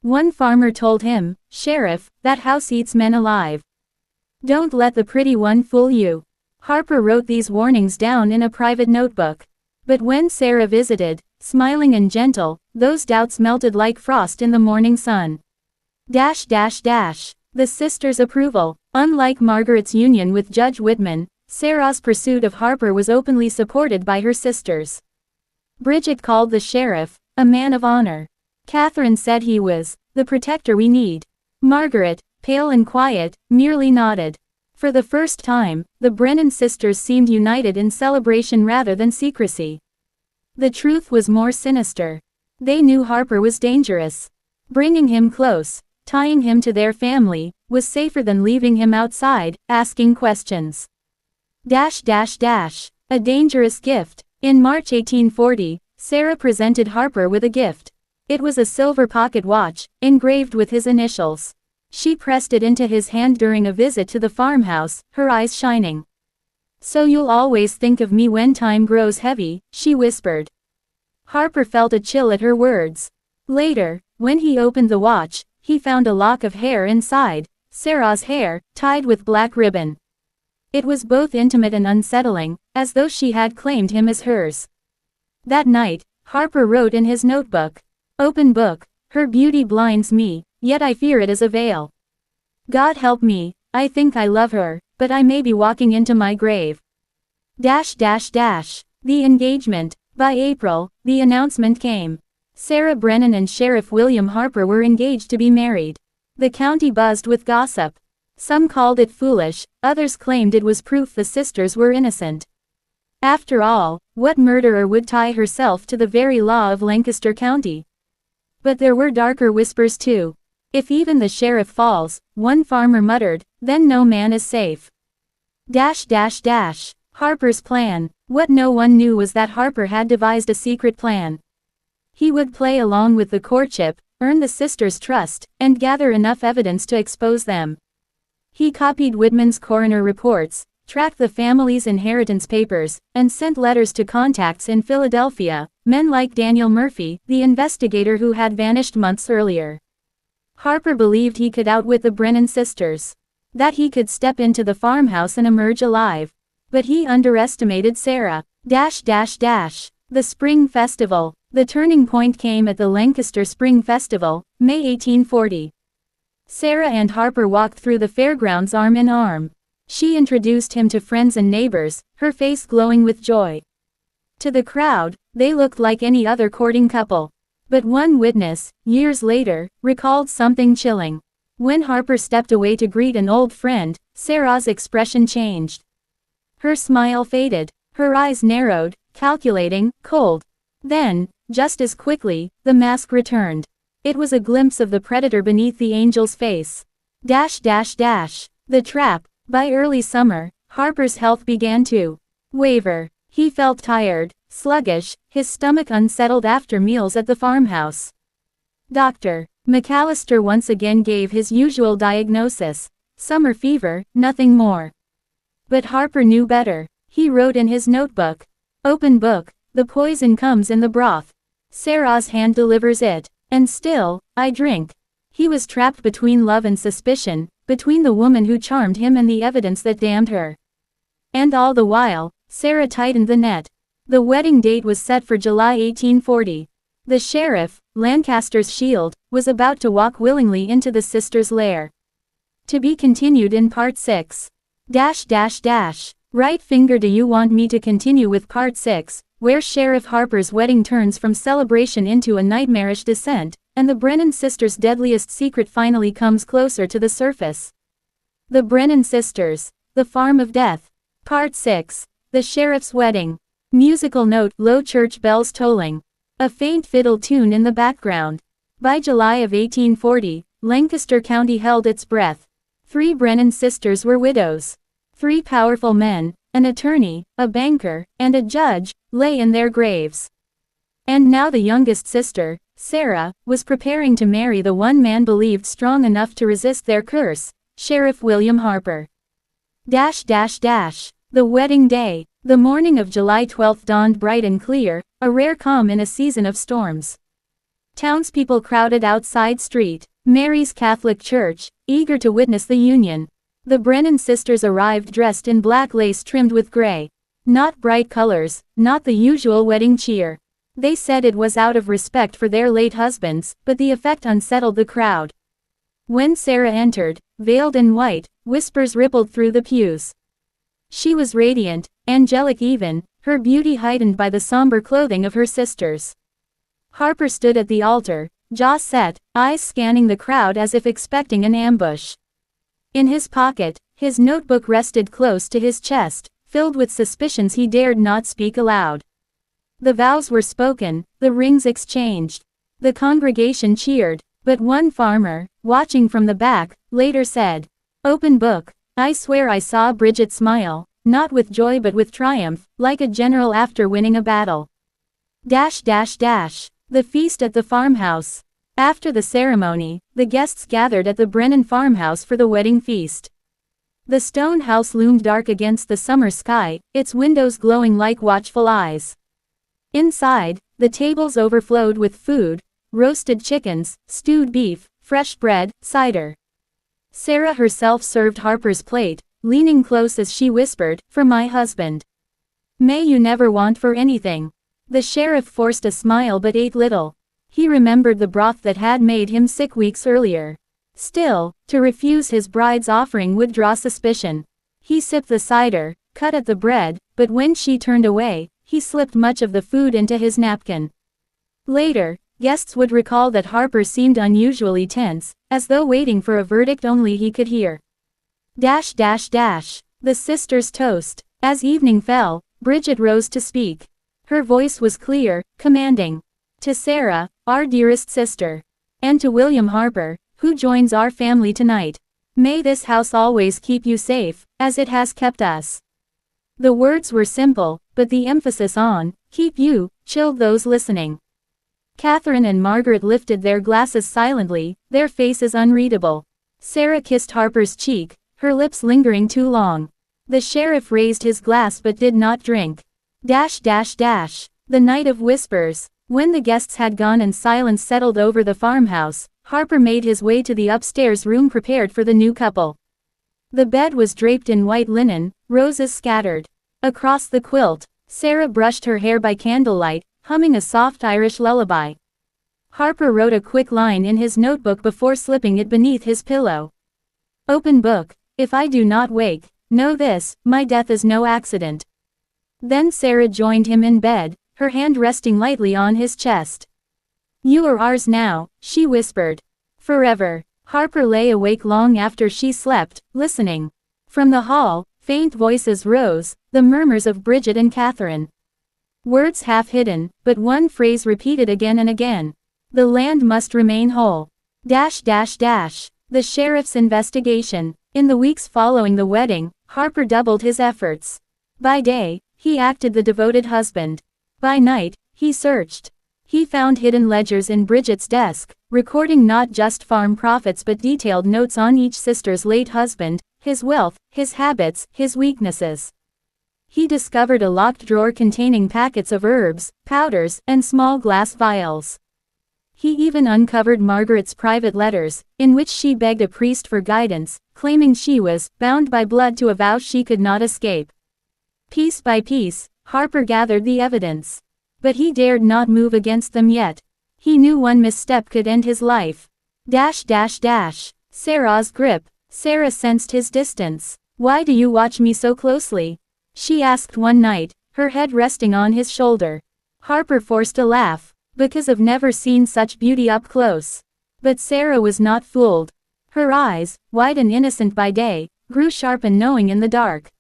One farmer told him, "Sheriff, that house eats men alive. Don't let the pretty one fool you." Harper wrote these warnings down in a private notebook. But when Sarah visited, smiling and gentle, those doubts melted like frost in the morning sun. The sisters' approval. Unlike Margaret's union with Judge Whitman, Sarah's pursuit of Harper was openly supported by her sisters. Bridget called the sheriff a man of honor. Catherine said he was the protector we need. Margaret, pale and quiet, merely nodded. For the first time, the Brennan sisters seemed united in celebration rather than secrecy. The truth was more sinister. They knew Harper was dangerous. Bringing him close, tying him to their family, was safer than leaving him outside, asking questions. A dangerous gift. In March 1840, Sarah presented Harper with a gift. It was a silver pocket watch, engraved with his initials. She pressed it into his hand during a visit to the farmhouse, her eyes shining. "So you'll always think of me when time grows heavy," she whispered. Harper felt a chill at her words. Later, when he opened the watch, he found a lock of hair inside, Sarah's hair, tied with black ribbon. It was both intimate and unsettling, as though she had claimed him as hers. That night, Harper wrote in his notebook, "Open book, her beauty blinds me, yet I fear it is a veil. God help me, I think I love her, but I may be walking into my grave." The engagement. By April, the announcement came. Sarah Brennan and Sheriff William Harper were engaged to be married. The county buzzed with gossip. Some called it foolish, others claimed it was proof the sisters were innocent. After all, what murderer would tie herself to the very law of Lancaster County? But there were darker whispers too. "If even the sheriff falls," one farmer muttered, "then no man is safe." Harper's plan. What no one knew was that Harper had devised a secret plan. He would play along with the courtship, earn the sisters' trust, and gather enough evidence to expose them. He copied Whitman's coroner reports, tracked the family's inheritance papers, and sent letters to contacts in Philadelphia, men like Daniel Murphy, the investigator who had vanished months earlier. Harper believed he could outwit the Brennan sisters. That he could step into the farmhouse and emerge alive. But he underestimated Sarah. The Spring Festival. The turning point came at the Lancaster Spring Festival, May 1840. Sarah and Harper walked through the fairgrounds arm in arm. She introduced him to friends and neighbors, her face glowing with joy. To the crowd, they looked like any other courting couple. But one witness, years later, recalled something chilling. When Harper stepped away to greet an old friend, Sarah's expression changed. Her smile faded, her eyes narrowed, calculating, cold. Then, just as quickly, the mask returned. It was a glimpse of the predator beneath the angel's face. The trap. By early summer, Harper's health began to waver. He felt tired, sluggish, his stomach unsettled after meals at the farmhouse. Dr. McAllister once again gave his usual diagnosis: summer fever, nothing more. But Harper knew better. He wrote in his notebook, "Open book, the poison comes in the broth. Sarah's hand delivers it, and still, I drink." He was trapped between love and suspicion, between the woman who charmed him and the evidence that damned her. And all the while, Sarah tightened the net. The wedding date was set for July 1840. The sheriff, Lancaster's shield, was about to walk willingly into the sisters' lair. To be continued in Part 6. Right finger, do you want me to continue with Part 6, where Sheriff Harper's wedding turns from celebration into a nightmarish descent, and the Brennan sisters' deadliest secret finally comes closer to the surface? The Brennan sisters. The Farm of Death. Part 6. The Sheriff's Wedding. Musical note: low church bells tolling. A faint fiddle tune in the background. By July of 1840, Lancaster County held its breath. 3 Brennan sisters were widows. 3 powerful men, an attorney, a banker, and a judge, lay in their graves. And now the youngest sister, Sarah, was preparing to marry the one man believed strong enough to resist their curse, Sheriff William Harper. The wedding day. The morning of July 12 dawned bright and clear, a rare calm in a season of storms. Townspeople crowded outside St. Mary's Catholic Church, eager to witness the union. The Brennan sisters arrived dressed in black lace trimmed with gray. Not bright colors, not the usual wedding cheer. They said it was out of respect for their late husbands, but the effect unsettled the crowd. When Sarah entered, veiled in white, whispers rippled through the pews. She was radiant, angelic even, her beauty heightened by the somber clothing of her sisters. Harper stood at the altar, jaw set, eyes scanning the crowd as if expecting an ambush. In his pocket, his notebook rested close to his chest, filled with suspicions he dared not speak aloud. The vows were spoken, the rings exchanged. The congregation cheered, but one farmer, watching from the back, later said, "Open book, I swear I saw Bridget smile, not with joy but with triumph, like a general after winning a battle." The feast at the farmhouse. After the ceremony, the guests gathered at the Brennan farmhouse for the wedding feast. The stone house loomed dark against the summer sky, its windows glowing like watchful eyes. Inside, the tables overflowed with food, roasted chickens, stewed beef, fresh bread, cider. Sarah herself served Harper's plate, leaning close as she whispered, "For my husband. May you never want for anything." The sheriff forced a smile but ate little. He remembered the broth that had made him sick weeks earlier. Still, to refuse his bride's offering would draw suspicion. He sipped the cider, cut at the bread, but when she turned away, he slipped much of the food into his napkin. Later, guests would recall that Harper seemed unusually tense, as though waiting for a verdict only he could hear. The sisters' toast. As evening fell, Bridget rose to speak. Her voice was clear, commanding. "To Sarah, our dearest sister. And to William Harper, who joins our family tonight. May this house always keep you safe, as it has kept us." The words were simple, but the emphasis on, "keep you," chilled those listening. Catherine and Margaret lifted their glasses silently, their faces unreadable. Sarah kissed Harper's cheek, her lips lingering too long. The sheriff raised his glass but did not drink. The night of whispers. When the guests had gone and silence settled over the farmhouse, Harper made his way to the upstairs room prepared for the new couple. The bed was draped in white linen, roses scattered. Across the quilt, Sarah brushed her hair by candlelight, humming a soft Irish lullaby. Harper wrote a quick line in his notebook before slipping it beneath his pillow. "Open book, if I do not wake, know this, my death is no accident." Then Sarah joined him in bed, her hand resting lightly on his chest. "You are ours now," she whispered. "Forever." Harper lay awake long after she slept, listening. From the hall, faint voices rose, the murmurs of Bridget and Catherine. Words half hidden, but one phrase repeated again and again. "The land must remain whole." The sheriff's investigation. In the weeks following the wedding, Harper doubled his efforts. By day, he acted the devoted husband. By night, he searched. He found hidden ledgers in Bridget's desk, recording not just farm profits but detailed notes on each sister's late husband, his wealth, his habits, his weaknesses. He discovered a locked drawer containing packets of herbs, powders, and small glass vials. He even uncovered Margaret's private letters, in which she begged a priest for guidance, claiming she was bound by blood to a vow she could not escape. Piece by piece, Harper gathered the evidence. But he dared not move against them yet. He knew one misstep could end his life. Sarah's grip. Sarah sensed his distance. "Why do you watch me so closely?" she asked one night, her head resting on his shoulder. Harper forced a laugh. "Because I've never seen such beauty up close." But Sarah was not fooled. Her eyes, wide and innocent by day, grew sharp and knowing in the dark.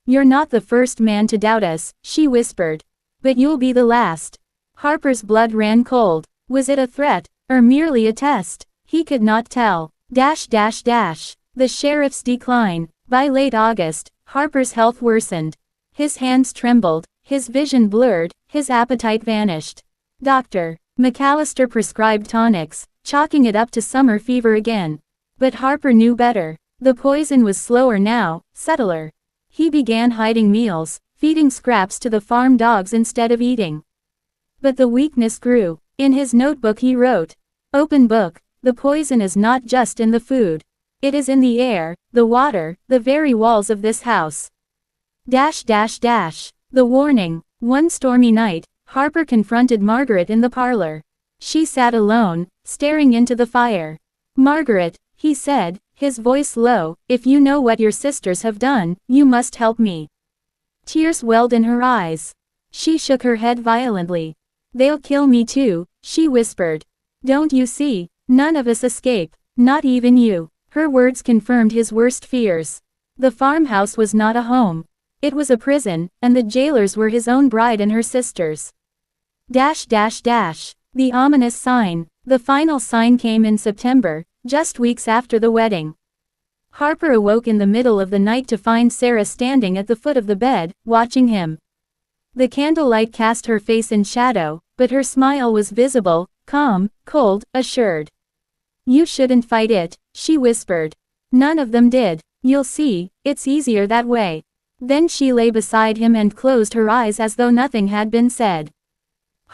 "You're not the first man to doubt us," she whispered. "But you'll be the last." Harper's blood ran cold. Was it a threat, or merely a test? He could not tell. The sheriff's decline. By late August, Harper's health worsened. His hands trembled, his vision blurred, his appetite vanished. Dr. McAllister prescribed tonics, chalking it up to summer fever again. But Harper knew better. The poison was slower now, subtler. He began hiding meals, feeding scraps to the farm dogs instead of eating. But the weakness grew. In his notebook he wrote, "Open book, the poison is not just in the food. It is in the air, the water, the very walls of this house." The warning. One stormy night, Harper confronted Margaret in the parlor. She sat alone, staring into the fire. "Margaret," he said, his voice low, "if you know what your sisters have done, you must help me." Tears welled in her eyes. She shook her head violently. "They'll kill me too," she whispered. "Don't you see? None of us escape. Not even you." Her words confirmed his worst fears. The farmhouse was not a home. It was a prison, and the jailers were his own bride and her sisters. The ominous sign. The final sign came in September, just weeks after the wedding. Harper awoke in the middle of the night to find Sarah standing at the foot of the bed, watching him. The candlelight cast her face in shadow, but her smile was visible, calm, cold, assured. "You shouldn't fight it," she whispered. "None of them did. You'll see, it's easier that way." Then she lay beside him and closed her eyes as though nothing had been said.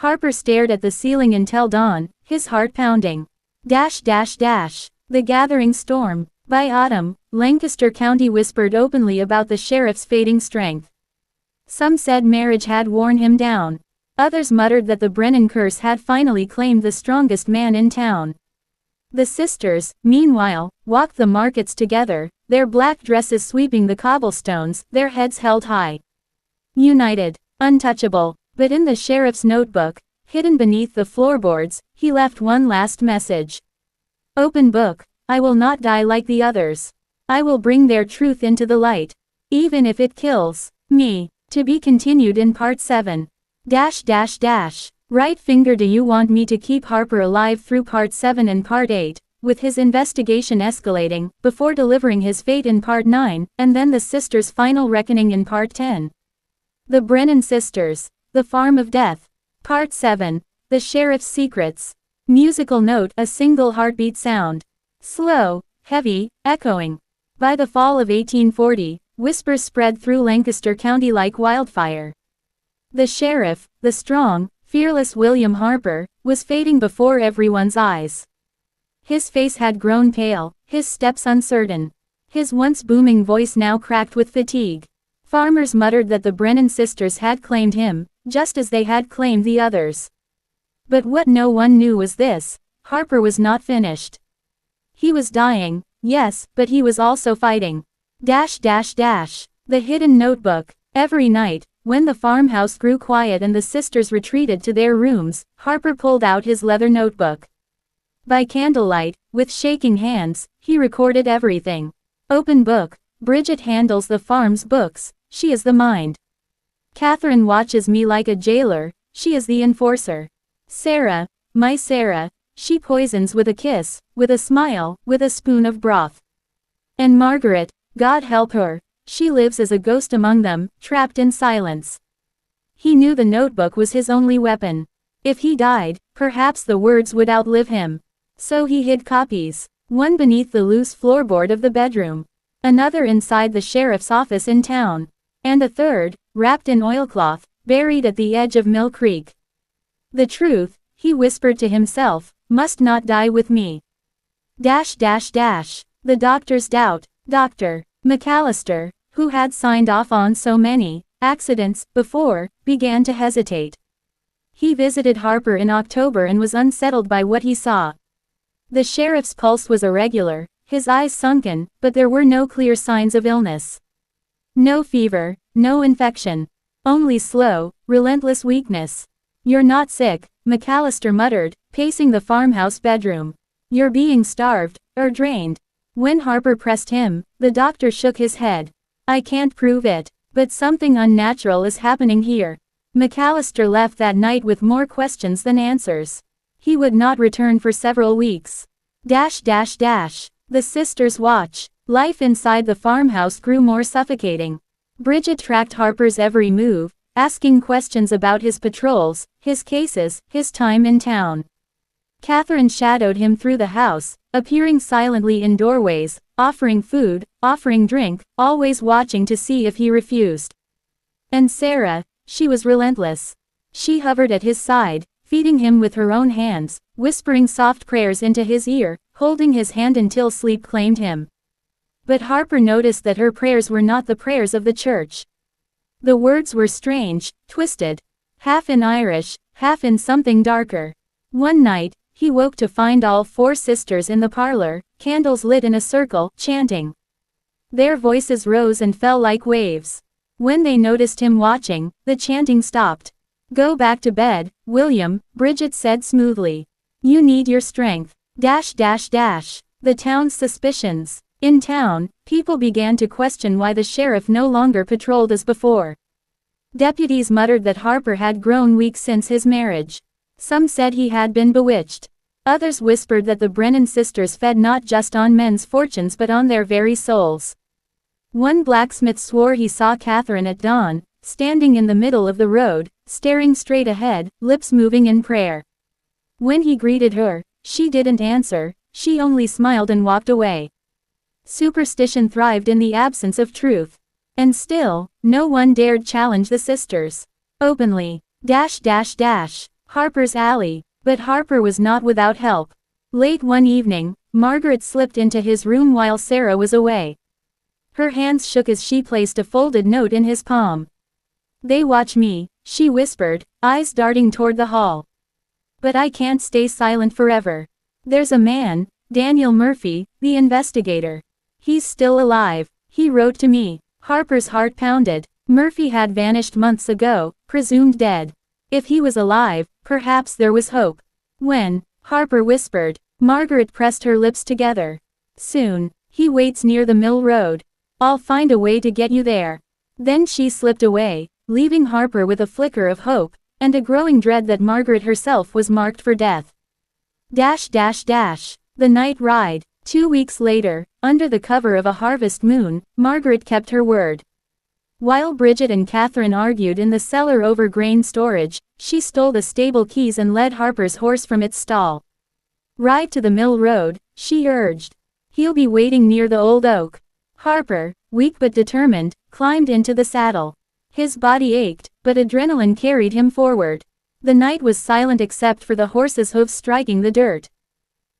Harper stared at the ceiling until dawn, his heart pounding. The gathering storm. By autumn, Lancaster County whispered openly about the sheriff's fading strength. Some said marriage had worn him down. Others muttered that the Brennan curse had finally claimed the strongest man in town. The sisters, meanwhile, walked the markets together, their black dresses sweeping the cobblestones, their heads held high. United, untouchable. But in the sheriff's notebook, hidden beneath the floorboards, he left one last message. "Open book. I will not die like the others. I will bring their truth into the light. Even if it kills me." To be continued in Part 7. Right finger, do you want me to keep Harper alive through Part 7 and Part 8, with his investigation escalating, before delivering his fate in Part 9, and then the sisters' final reckoning in Part 10. The Brennan Sisters. The Farm of Death. Part 7. The Sheriff's Secrets. Musical note, a single heartbeat sound. Slow, heavy, echoing. By the fall of 1840, whispers spread through Lancaster County like wildfire. The sheriff, the strong, fearless William Harper, was fading before everyone's eyes. His face had grown pale, his steps uncertain. His once booming voice now cracked with fatigue. Farmers muttered that the Brennan sisters had claimed him, just as they had claimed the others. But what no one knew was this: Harper was not finished. He was dying, yes, but he was also fighting. The hidden notebook. Every night, when the farmhouse grew quiet and the sisters retreated to their rooms, Harper pulled out his leather notebook. By candlelight, with shaking hands, he recorded everything. Open book. Bridget handles the farm's books, she is the mind. Catherine watches me like a jailer, she is the enforcer. Sarah, my Sarah, she poisons with a kiss, with a smile, with a spoon of broth. And Margaret, God help her, she lives as a ghost among them, trapped in silence. He knew the notebook was his only weapon. If he died, perhaps the words would outlive him. So he hid copies, one beneath the loose floorboard of the bedroom, another inside the sheriff's office in town, and a third, wrapped in oilcloth, buried at the edge of Mill Creek. The truth, he whispered to himself, must not die with me. The doctor's doubt. Dr. McAllister, who had signed off on so many accidents before, began to hesitate. He visited Harper in October and was unsettled by what he saw. The sheriff's pulse was irregular, his eyes sunken, but there were no clear signs of illness. No fever, no infection. Only slow, relentless weakness. "You're not sick," McAllister muttered, pacing the farmhouse bedroom. "You're being starved, or drained." When Harper pressed him, the doctor shook his head. "I can't prove it, but something unnatural is happening here." McAllister left that night with more questions than answers. He would not return for several weeks. The sisters' watch. Life inside the farmhouse grew more suffocating. Bridget tracked Harper's every move, asking questions about his patrols, his cases, his time in town. Catherine shadowed him through the house, appearing silently in doorways, offering food, offering drink, always watching to see if he refused. And Sarah, she was relentless. She hovered at his side, feeding him with her own hands, whispering soft prayers into his ear, holding his hand until sleep claimed him. But Harper noticed that her prayers were not the prayers of the church. The words were strange, twisted. half in Irish, half in something darker. One night, he woke to find all 4 sisters in the parlor, candles lit in a circle, chanting. Their voices rose and fell like waves. When they noticed him watching, the chanting stopped. "Go back to bed, William," Bridget said smoothly. "You need your strength." The town's suspicions. In town, people began to question why the sheriff no longer patrolled as before. Deputies muttered that Harper had grown weak since his marriage. Some said he had been bewitched. Others whispered that the Brennan sisters fed not just on men's fortunes but on their very souls. One blacksmith swore he saw Catherine at dawn, standing in the middle of the road, staring straight ahead, lips moving in prayer. When he greeted her, she didn't answer, she only smiled and walked away. Superstition thrived in the absence of truth. And still, no one dared challenge the sisters. Openly. Harper's alley. But Harper was not without help. Late one evening, Margaret slipped into his room while Sarah was away. Her hands shook as she placed a folded note in his palm. "They watch me," she whispered, eyes darting toward the hall. "But I can't stay silent forever. There's a man, Daniel Murphy, the investigator. He's still alive, he wrote to me." Harper's heart pounded. Murphy had vanished months ago, presumed dead. If he was alive, perhaps there was hope. "When?" Harper whispered. Margaret pressed her lips together. "Soon. He waits near the mill road. I'll find a way to get you there." Then she slipped away, leaving Harper with a flicker of hope, and a growing dread that Margaret herself was marked for death. The night ride. 2 weeks later, under the cover of a harvest moon, Margaret kept her word. While Bridget and Catherine argued in the cellar over grain storage, she stole the stable keys and led Harper's horse from its stall. "Ride to the mill road," she urged. "He'll be waiting near the old oak." Harper, weak but determined, climbed into the saddle. His body ached, but adrenaline carried him forward. The night was silent except for the horse's hooves striking the dirt.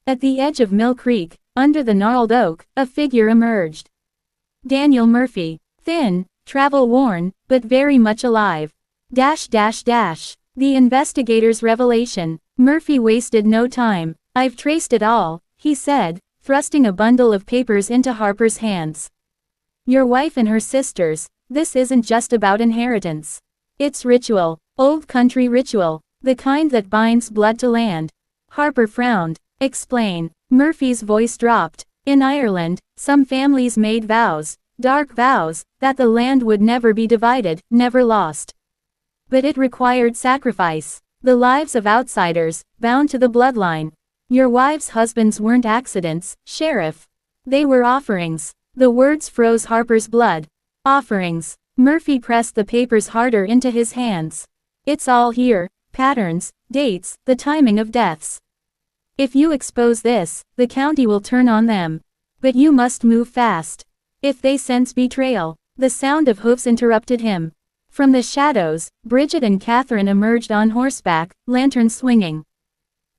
At the edge of Mill Creek, under the gnarled oak, a figure emerged. Daniel Murphy. Thin, travel-worn, but very much alive. The investigator's revelation. Murphy wasted no time. "I've traced it all," he said, thrusting a bundle of papers into Harper's hands. "Your wife and her sisters, this isn't just about inheritance. It's ritual, old country ritual, the kind that binds blood to land." Harper frowned. "Explain." Murphy's voice dropped. "In Ireland, some families made vows, dark vows, that the land would never be divided, never lost. But it required sacrifice. The lives of outsiders, bound to the bloodline. Your wife's husbands weren't accidents, Sheriff. They were offerings." The words froze Harper's blood. "Offerings." Murphy pressed the papers harder into his hands. "It's all here, patterns, dates, the timing of deaths. If you expose this, the county will turn on them. But you must move fast. If they sense betrayal." The sound of hoofs interrupted him. From the shadows, Bridget and Catherine emerged on horseback, lanterns swinging.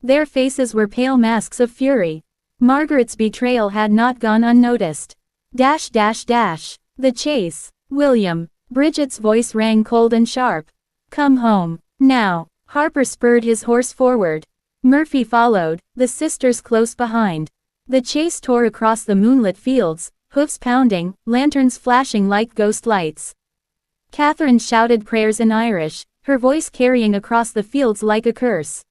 Their faces were pale masks of fury. Margaret's betrayal had not gone unnoticed. The chase. "William." Bridget's voice rang cold and sharp. "Come home. Now." Harper spurred his horse forward. Murphy followed, the sisters close behind. The chase tore across the moonlit fields, hoofs pounding, lanterns flashing like ghost lights. Catherine shouted prayers in Irish, her voice carrying across the fields like a curse.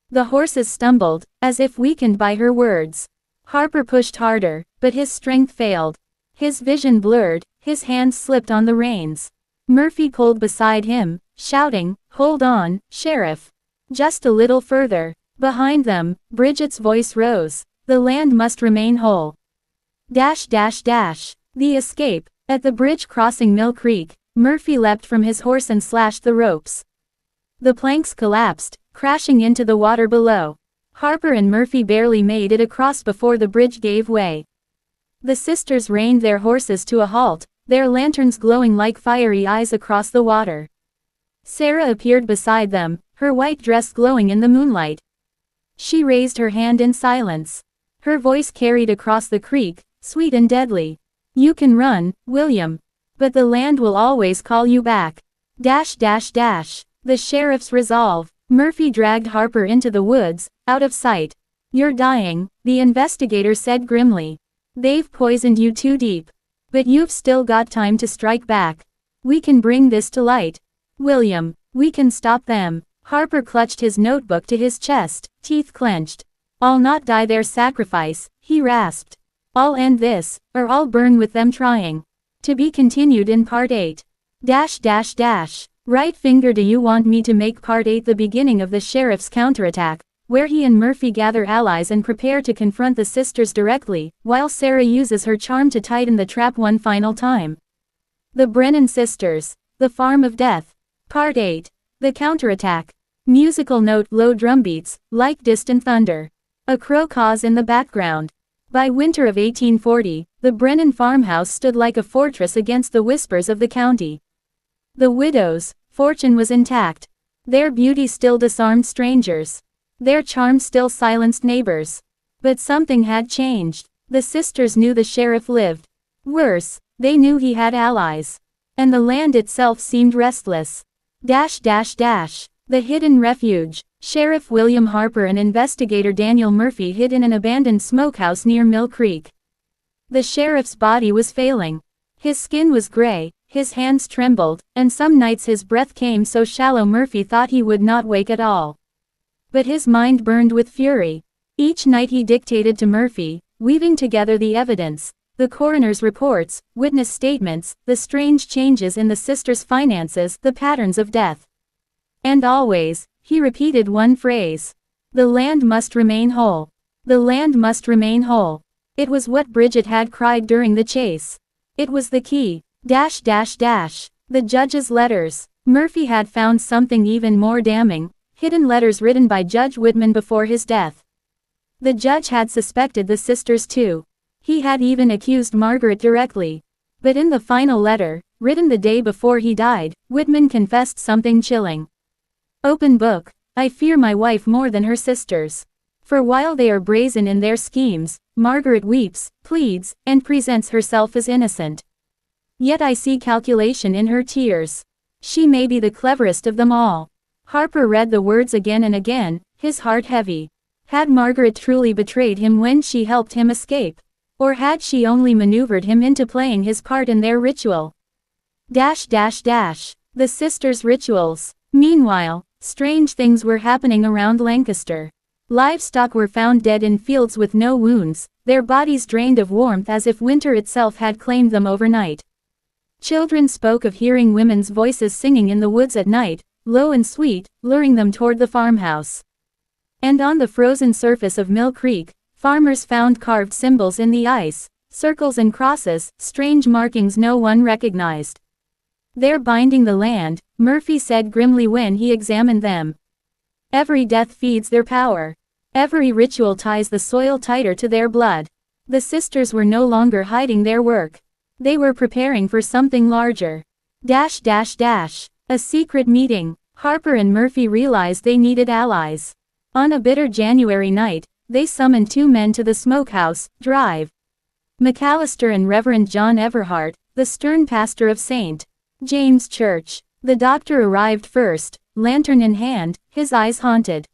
The horses stumbled, as if weakened by her words. Harper pushed harder, but his strength failed. His vision blurred, his hands slipped on the reins. Murphy pulled beside him, shouting, "Hold on, Sheriff. Just a little further." Behind them, Bridget's voice rose. "The land must remain whole." The escape. At the bridge crossing Mill Creek, Murphy leapt from his horse and slashed the ropes. The planks collapsed, crashing into the water below. Harper and Murphy barely made it across before the bridge gave way. The sisters reined their horses to a halt, their lanterns glowing like fiery eyes across the water. Sarah appeared beside them, her white dress glowing in the moonlight. She raised her hand in silence. Her voice carried across the creek, sweet and deadly. "You can run, William. But the land will always call you back." The The sheriff's resolve. Murphy dragged Harper into the woods, out of sight. "You're dying," the investigator said grimly. "They've poisoned you too deep. But you've still got time to strike back. We can bring this to light. William, we can stop them." Harper clutched his notebook to his chest, teeth clenched. "I'll not die their sacrifice," he rasped. "I'll end this, or I'll burn with them trying." To be continued in Part 8. Right finger, do you want me to make Part 8 the beginning of the sheriff's counterattack, where he and Murphy gather allies and prepare to confront the sisters directly, while Sarah uses her charm to tighten the trap one final time? The Brennan Sisters. The Farm of Death. Part 8. The Counterattack. Musical note: low drumbeats, like distant thunder. A crow caws in the background. By winter of 1840, the Brennan farmhouse stood like a fortress against the whispers of the county. The widows' fortune was intact. Their beauty still disarmed strangers. Their charm still silenced neighbors. But something had changed. The sisters knew the sheriff lived. Worse, they knew he had allies. And the land itself seemed restless. The hidden refuge. Sheriff William Harper and investigator Daniel Murphy hid in an abandoned smokehouse near Mill Creek. The sheriff's body was failing. His skin was gray, his hands trembled, and some nights his breath came so shallow Murphy thought he would not wake at all. But his mind burned with fury. Each night he dictated to Murphy, weaving together the evidence, the coroner's reports, witness statements, the strange changes in the sisters' finances, the patterns of death. And always, he repeated one phrase. The land must remain whole. The land must remain whole. It was what Bridget had cried during the chase. It was the key. The judge's letters. Murphy had found something even more damning, hidden letters written by Judge Whitman before his death. The judge had suspected the sisters too. He had even accused Margaret directly. But in the final letter, written the day before he died, Whitman confessed something chilling. Open book. I fear my wife more than her sisters. For while they are brazen in their schemes, Margaret weeps, pleads, and presents herself as innocent. Yet I see calculation in her tears. She may be the cleverest of them all. Harper read the words again and again, his heart heavy. Had Margaret truly betrayed him when she helped him escape? Or had she only maneuvered him into playing his part in their ritual? The sisters' rituals. Meanwhile, strange things were happening around Lancaster. Livestock were found dead in fields with no wounds, their bodies drained of warmth as if winter itself had claimed them overnight. Children spoke of hearing women's voices singing in the woods at night, low and sweet, luring them toward the farmhouse. And on the frozen surface of Mill Creek, farmers found carved symbols in the ice, circles and crosses, strange markings no one recognized. "They're binding the land," Murphy said grimly when he examined them. "Every death feeds their power. Every ritual ties the soil tighter to their blood." The sisters were no longer hiding their work. They were preparing for something larger. A secret meeting. Harper and Murphy realized they needed allies. On a bitter January night, they summoned two men to the smokehouse drive. McAllister and Reverend John Everhart, the stern pastor of St. James Church. The doctor arrived first, lantern in hand, his eyes haunted.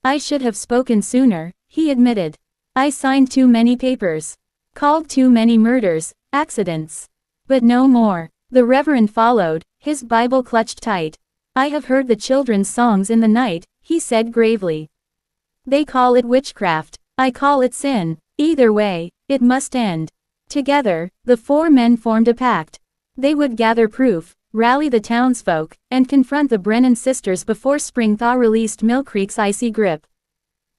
"I should have spoken sooner," he admitted. "I signed too many papers. Called too many murders, accidents. But no more." The Reverend followed, his Bible clutched tight. "I have heard the children's songs in the night," he said gravely. "They call it witchcraft. I call it sin. Either way, it must end." Together, the four men formed a pact. They would gather proof, rally the townsfolk, and confront the Brennan sisters before spring thaw released Mill Creek's icy grip.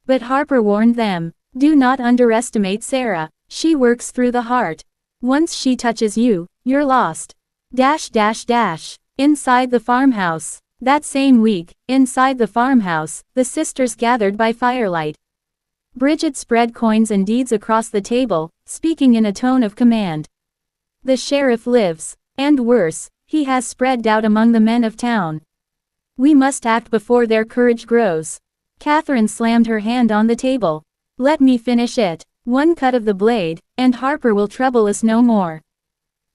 But Harper warned them, "Do not underestimate Sarah. She works through the heart. Once she touches you, you're lost." Inside the farmhouse. That same week, inside the farmhouse, the sisters gathered by firelight. Bridget spread coins and deeds across the table, speaking in a tone of command. "The sheriff lives. And worse, he has spread doubt among the men of town. We must act before their courage grows." Catherine slammed her hand on the table. "Let me finish it. One cut of the blade, and Harper will trouble us no more."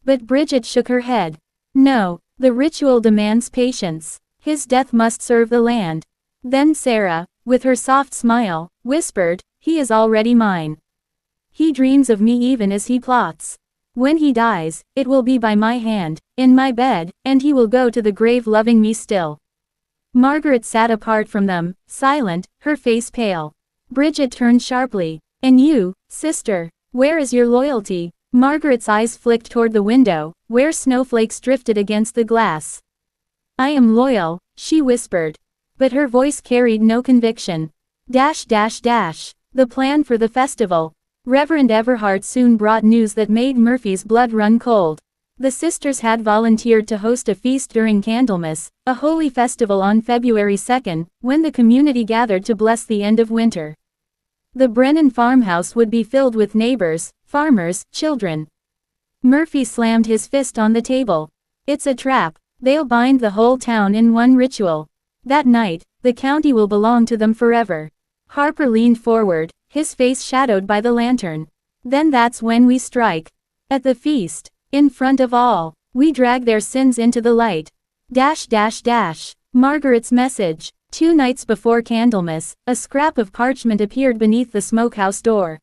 But Bridget shook her head. "No, the ritual demands patience." His death must serve the land. Then Sarah, with her soft smile, whispered, "He is already mine. He dreams of me even as he plots. When he dies, it will be by my hand, in my bed, and he will go to the grave loving me still." Margaret sat apart from them, silent, her face pale. Bridget turned sharply. "And you, sister, where is your loyalty?" Margaret's eyes flicked toward the window, where snowflakes drifted against the glass. "I am loyal," she whispered. But her voice carried no conviction. The plan for the festival. Reverend Everhart soon brought news that made Murphy's blood run cold. The sisters had volunteered to host a feast during Candlemas, a holy festival on February 2nd, when the community gathered to bless the end of winter. The Brennan farmhouse would be filled with neighbors, farmers, children. Murphy slammed his fist on the table. "It's a trap. They'll bind the whole town in one ritual. That night, the county will belong to them forever." Harper leaned forward, his face shadowed by the lantern. "Then that's when we strike. At the feast. In front of all. We drag their sins into the light." Margaret's message. 2 nights before Candlemas, a scrap of parchment appeared beneath the smokehouse door.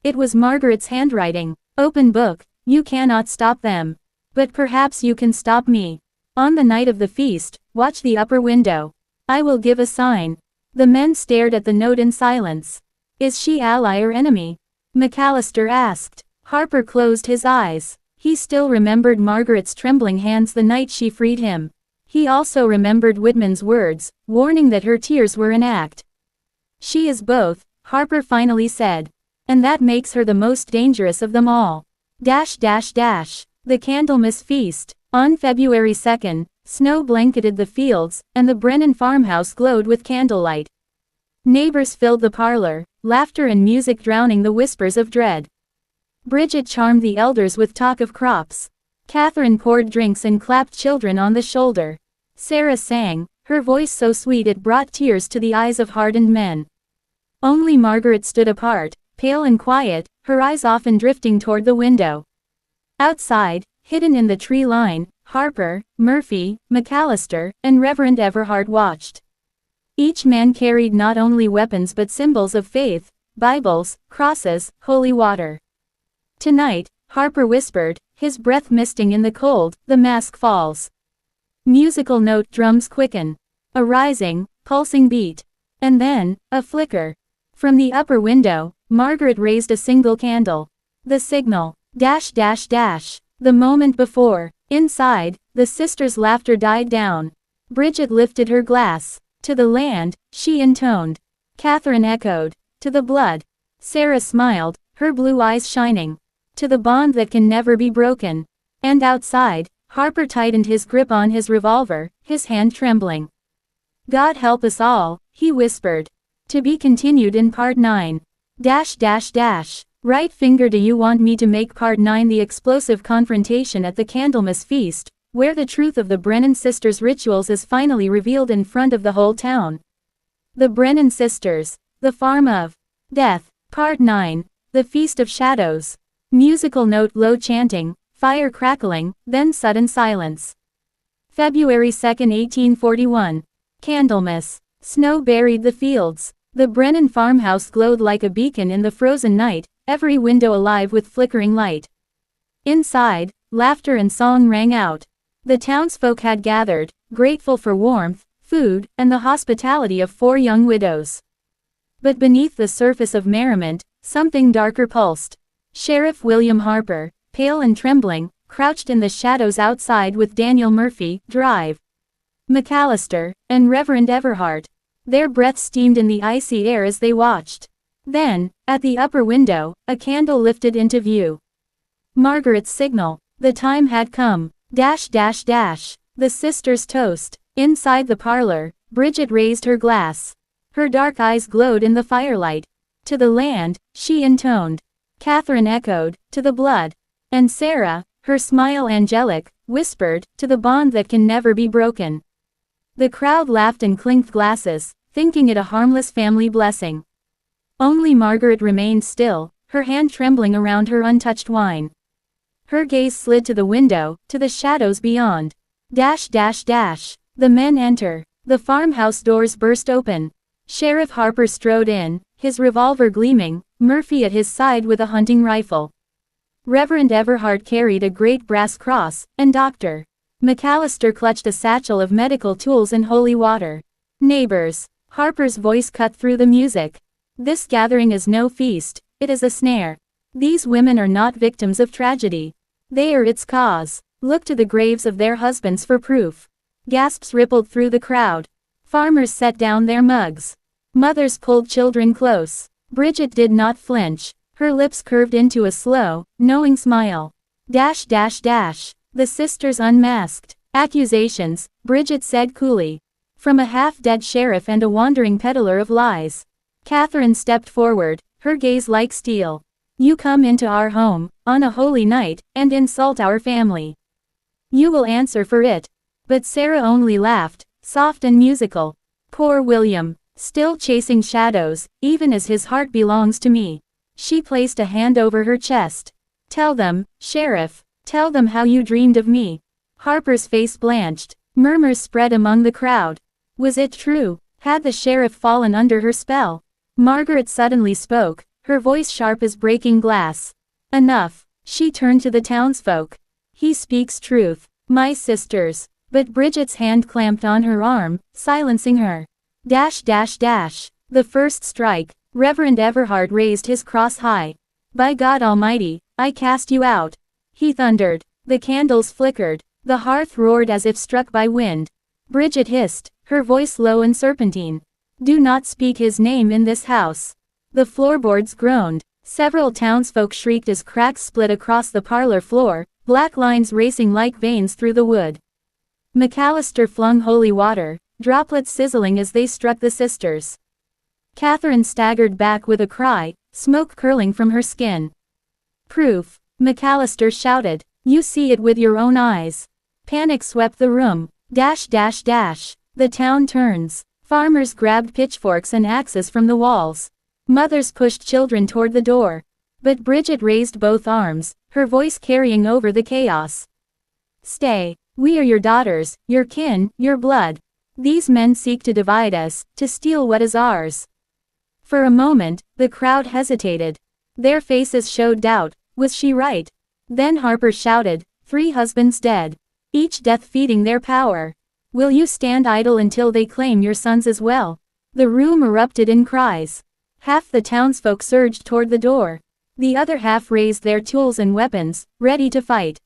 It was Margaret's handwriting. "Open book, you cannot stop them. But perhaps you can stop me. On the night of the feast, watch the upper window. I will give a sign." The men stared at the note in silence. "Is she ally or enemy?" McAllister asked. Harper closed his eyes. He still remembered Margaret's trembling hands the night she freed him. He also remembered Whitman's words, warning that her tears were an act. "She is both," Harper finally said. "And that makes her the most dangerous of them all." The Candlemas feast. On February 2nd, snow blanketed the fields, and the Brennan farmhouse glowed with candlelight. Neighbors filled the parlor, laughter and music drowning the whispers of dread. Bridget charmed the elders with talk of crops. Catherine poured drinks and clapped children on the shoulder. Sarah sang, her voice so sweet it brought tears to the eyes of hardened men. Only Margaret stood apart, pale and quiet, her eyes often drifting toward the window. Outside, hidden in the tree line, Harper, Murphy, McAllister, and Reverend Everhart watched. Each man carried not only weapons but symbols of faith, Bibles, crosses, holy water. "Tonight," Harper whispered, his breath misting in the cold, "the mask falls." Musical note drums quicken. A rising, pulsing beat. And then, a flicker. From the upper window, Margaret raised a single candle. The signal. The moment before. Inside, the sisters' laughter died down. Bridget lifted her glass. "To the land," she intoned. Catherine echoed. "To the blood." Sarah smiled, her blue eyes shining. "To the bond that can never be broken." And outside, Harper tightened his grip on his revolver, his hand trembling. "God help us all," he whispered. To be continued in Part 9. Right finger, do you want me to make Part 9 the explosive confrontation at the Candlemas feast, where the truth of the Brennan sisters' rituals is finally revealed in front of the whole town? The Brennan sisters. The Farm of Death. Part 9. The Feast of Shadows. Musical note, low chanting, fire crackling, then sudden silence. February 2, 1841. Candlemas. Snow buried the fields. The Brennan farmhouse glowed like a beacon in the frozen night, every window alive with flickering light. Inside, laughter and song rang out. The townsfolk had gathered, grateful for warmth, food, and the hospitality of 4 young widows. But beneath the surface of merriment, something darker pulsed. Sheriff William Harper, pale and trembling, crouched in the shadows outside with Daniel Murphy, Drive, McAllister, and Reverend Everhart. Their breath steamed in the icy air as they watched. Then, at the upper window, a candle lifted into view. Margaret's signal. The time had come. The sisters' toast. Inside the parlor, Bridget raised her glass. Her dark eyes glowed in the firelight. "To the land," she intoned. Catherine echoed, "To the blood." And Sarah, her smile angelic, whispered, "To the bond that can never be broken." The crowd laughed and clinked glasses, thinking it a harmless family blessing. Only Margaret remained still, her hand trembling around her untouched wine. Her gaze slid to the window, to the shadows beyond. The men enter. The farmhouse doors burst open. Sheriff Harper strode in, his revolver gleaming, Murphy at his side with a hunting rifle. Reverend Everhart carried a great brass cross, and Dr. McAllister clutched a satchel of medical tools and holy water. Neighbors. Harper's voice cut through the music. This gathering is no feast, it is a snare. These women are not victims of tragedy. They are its cause. Look to the graves of their husbands for proof. Gasps rippled through the crowd. Farmers set down their mugs. Mothers pulled children close. Bridget did not flinch. Her lips curved into a slow, knowing smile. Dash dash dash. The sisters unmasked. Accusations, Bridget said coolly. From a half-dead sheriff and a wandering peddler of lies. Catherine stepped forward, her gaze like steel. You come into our home, on a holy night, and insult our family. You will answer for it. But Sarah only laughed, soft and musical. Poor William, still chasing shadows, even as his heart belongs to me. She placed a hand over her chest. Tell them, Sheriff, tell them how you dreamed of me. Harper's face blanched. Murmurs spread among the crowd. Was it true? Had the sheriff fallen under her spell? Margaret suddenly spoke, her voice sharp as breaking glass. Enough. She turned to the townsfolk. He speaks truth. My sisters. But Bridget's hand clamped on her arm, silencing her. Dash dash dash. The first strike. Reverend Everhart raised his cross high. By God Almighty, I cast you out. He thundered. The candles flickered. The hearth roared as if struck by wind. Bridget hissed, her voice low and serpentine. Do not speak his name in this house. The floorboards groaned. Several townsfolk shrieked as cracks split across the parlor floor, black lines racing like veins through the wood. McAllister flung holy water, droplets sizzling as they struck the sisters. Catherine staggered back with a cry, smoke curling from her skin. Proof. McAllister shouted. You see it with your own eyes. Panic swept the room. Dash dash dash. The town turns. Farmers grabbed pitchforks and axes from the walls. Mothers pushed children toward the door. But Bridget raised both arms, her voice carrying over the chaos. Stay. We are your daughters, your kin, your blood. These men seek to divide us, to steal what is ours. For a moment, the crowd hesitated. Their faces showed doubt. Was she right? Then Harper shouted, 3 husbands dead. Each death feeding their power. Will you stand idle until they claim your sons as well? The room erupted in cries. Half the townsfolk surged toward the door. The other half raised their tools and weapons, ready to fight.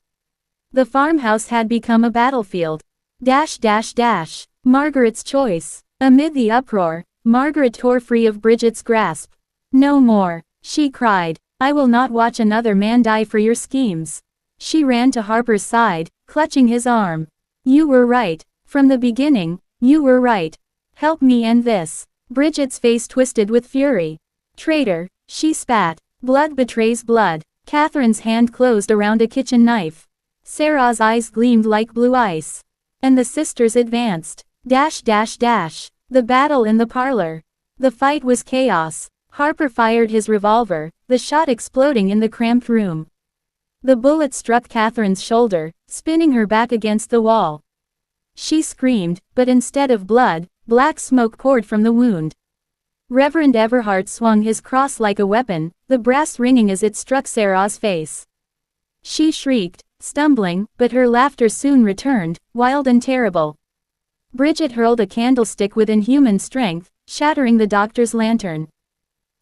The farmhouse had become a battlefield. Dash dash dash. Margaret's choice. Amid the uproar, Margaret tore free of Bridget's grasp. No more, she cried. I will not watch another man die for your schemes. She ran to Harper's side, clutching his arm. You were right. From the beginning, you were right. Help me end this. Bridget's face twisted with fury. Traitor, she spat. Blood betrays blood. Catherine's hand closed around a kitchen knife. Sarah's eyes gleamed like blue ice. And the sisters advanced. Dash dash dash. The battle in the parlor. The fight was chaos. Harper fired his revolver, the shot exploding in the cramped room. The bullet struck Catherine's shoulder, spinning her back against the wall. She screamed, but instead of blood, black smoke poured from the wound. Reverend Everhart swung his cross like a weapon, the brass ringing as it struck Sarah's face. She shrieked, stumbling, but her laughter soon returned, wild and terrible. Bridget hurled a candlestick with inhuman strength, shattering the doctor's lantern.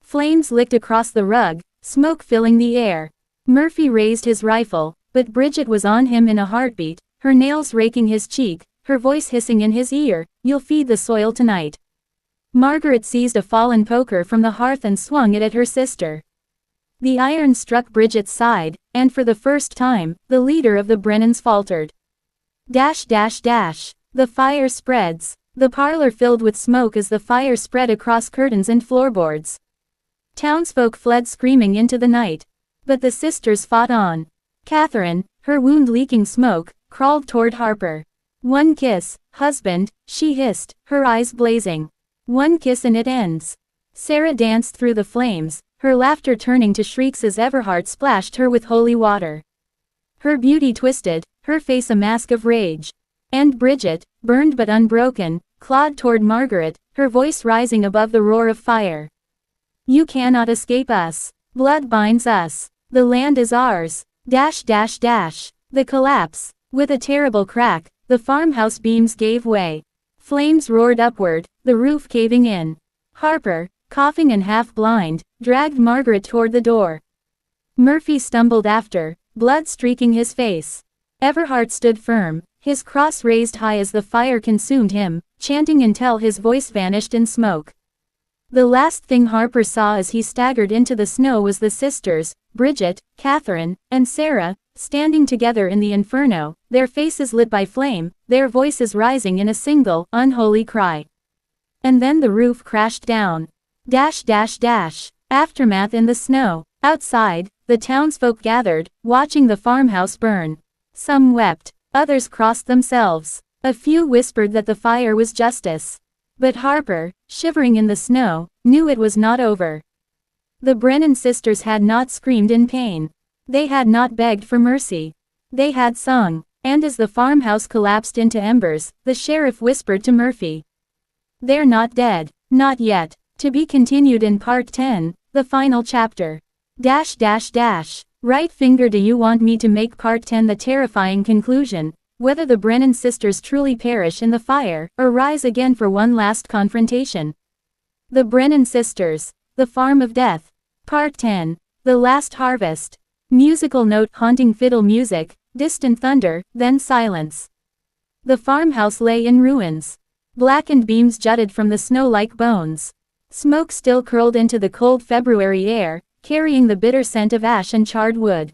Flames licked across the rug, smoke filling the air. Murphy raised his rifle, but Bridget was on him in a heartbeat, her nails raking his cheek, her voice hissing in his ear, You'll feed the soil tonight. Margaret seized a fallen poker from the hearth and swung it at her sister. The iron struck Bridget's side, and for the first time, the leader of the Brennans faltered. Dash dash dash. The fire spreads. The parlor filled with smoke as the fire spread across curtains and floorboards. Townsfolk fled screaming into the night. But the sisters fought on. Catherine, her wound leaking smoke, crawled toward Harper. One kiss, husband, she hissed, her eyes blazing. One kiss and it ends. Sarah danced through the flames, her laughter turning to shrieks as Everhart splashed her with holy water. Her beauty twisted, her face a mask of rage. And Bridget, burned but unbroken, clawed toward Margaret, her voice rising above the roar of fire. You cannot escape us. Blood binds us. The land is ours. Dash dash dash. The collapse. With a terrible crack, the farmhouse beams gave way. Flames roared upward, the roof caving in. Harper, coughing and half-blind, dragged Margaret toward the door. Murphy stumbled after, blood streaking his face. Everhart stood firm, his cross raised high as the fire consumed him, chanting until his voice vanished in smoke. The last thing Harper saw as he staggered into the snow was the sisters, Bridget, Catherine, and Sarah, standing together in the inferno, their faces lit by flame, their voices rising in a single, unholy cry. And then the roof crashed down. Dash dash dash. Aftermath in the snow. Outside, the townsfolk gathered, watching the farmhouse burn. Some wept, others crossed themselves. A few whispered that the fire was justice. But Harper, shivering in the snow, knew it was not over. The Brennan sisters had not screamed in pain. They had not begged for mercy. They had sung, and as the farmhouse collapsed into embers, the sheriff whispered to Murphy. They're not dead. Not yet. To be continued in Part 10, the final chapter. Dash dash dash. Right finger, do you want me to make Part 10 the terrifying conclusion, whether the Brennan sisters truly perish in the fire, or rise again for one last confrontation? The Brennan Sisters. The Farm of Death. Part 10. The Last Harvest. Musical note: haunting fiddle music, distant thunder, then silence. The farmhouse lay in ruins. Blackened beams jutted from the snow like bones. Smoke still curled into the cold February air, carrying the bitter scent of ash and charred wood.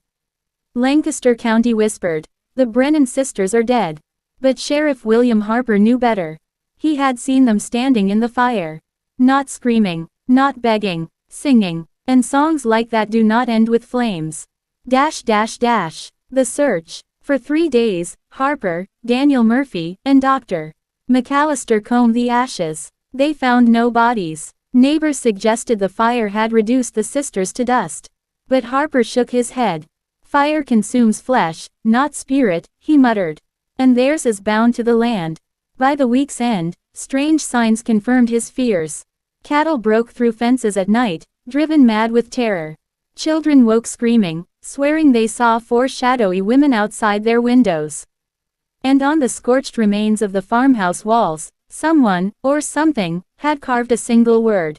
Lancaster County whispered, the Brennan sisters are dead. But Sheriff William Harper knew better. He had seen them standing in the fire. Not screaming, not begging, singing. And songs like that do not end with flames. Dash dash dash. The search. For 3 days, Harper, Daniel Murphy, and Dr. McAllister combed the ashes. They found no bodies. Neighbors suggested the fire had reduced the sisters to dust. But Harper shook his head. Fire consumes flesh, not spirit, he muttered. And theirs is bound to the land. By the week's end, strange signs confirmed his fears. Cattle broke through fences at night, driven mad with terror. Children woke screaming, swearing they saw 4 shadowy women outside their windows. And on the scorched remains of the farmhouse walls, someone, or something, had carved a single word.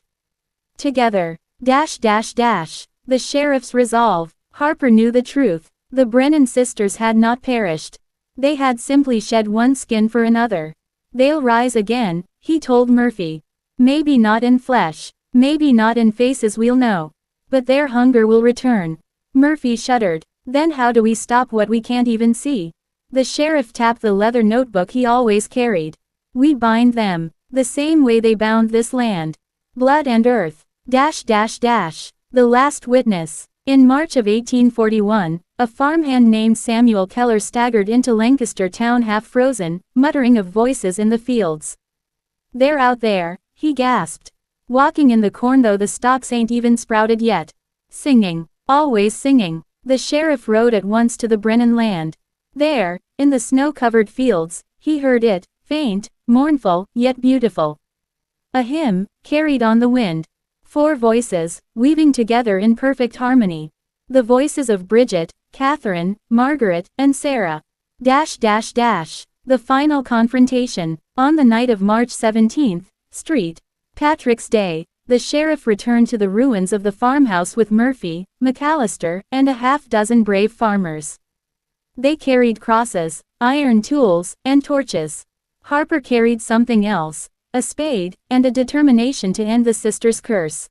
Together. Dash dash dash. The sheriff's resolve. Harper knew the truth. The Brennan sisters had not perished. They had simply shed one skin for another. They'll rise again, he told Murphy. Maybe not in flesh. Maybe not in faces we'll know. But their hunger will return. Murphy shuddered. Then how do we stop what we can't even see? The sheriff tapped the leather notebook he always carried. We bind them. The same way they bound this land. Blood and earth. Dash dash dash. The last witness. In March of 1841, a farmhand named Samuel Keller staggered into Lancaster town half-frozen, muttering of voices in the fields. They're out there, he gasped. Walking in the corn though the stalks ain't even sprouted yet. Singing. Always singing. The sheriff rode at once to the Brennan land. There, in the snow-covered fields, he heard it, faint, mournful, yet beautiful. A hymn, carried on the wind. 4 voices, weaving together in perfect harmony. The voices of Bridget, Catherine, Margaret, and Sarah. Dash dash dash. The final confrontation. On the night of March 17th, St. Patrick's Day, the sheriff returned to the ruins of the farmhouse with Murphy, McAllister, and a half-dozen brave farmers. They carried crosses, iron tools, and torches. Harper carried something else, a spade, and a determination to end the sisters' curse.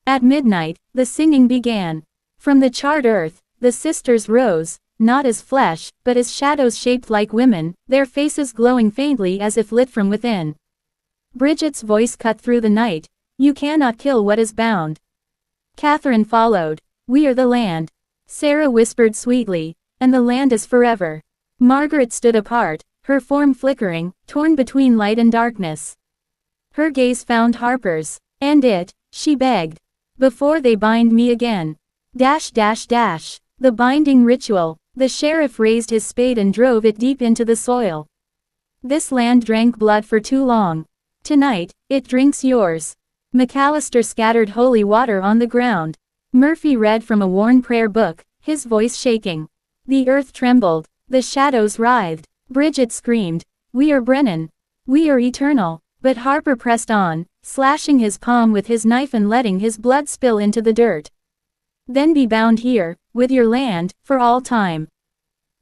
At midnight, the singing began. From the charred earth, the sisters rose, not as flesh, but as shadows shaped like women, their faces glowing faintly as if lit from within. Bridget's voice cut through the night. You cannot kill what is bound. Catherine followed. We are the land. Sarah whispered sweetly. And the land is forever. Margaret stood apart, her form flickering, torn between light and darkness. Her gaze found Harper's. And it, she begged. Before they bind me again. Dash dash dash. The binding ritual. The sheriff raised his spade and drove it deep into the soil. This land drank blood for too long. Tonight, it drinks yours. McAllister scattered holy water on the ground. Murphy read from a worn prayer book, his voice shaking. The earth trembled. The shadows writhed. Bridget screamed, "We are Brennan. We are eternal." But Harper pressed on, slashing his palm with his knife and letting his blood spill into the dirt. "Then be bound here, with your land, for all time."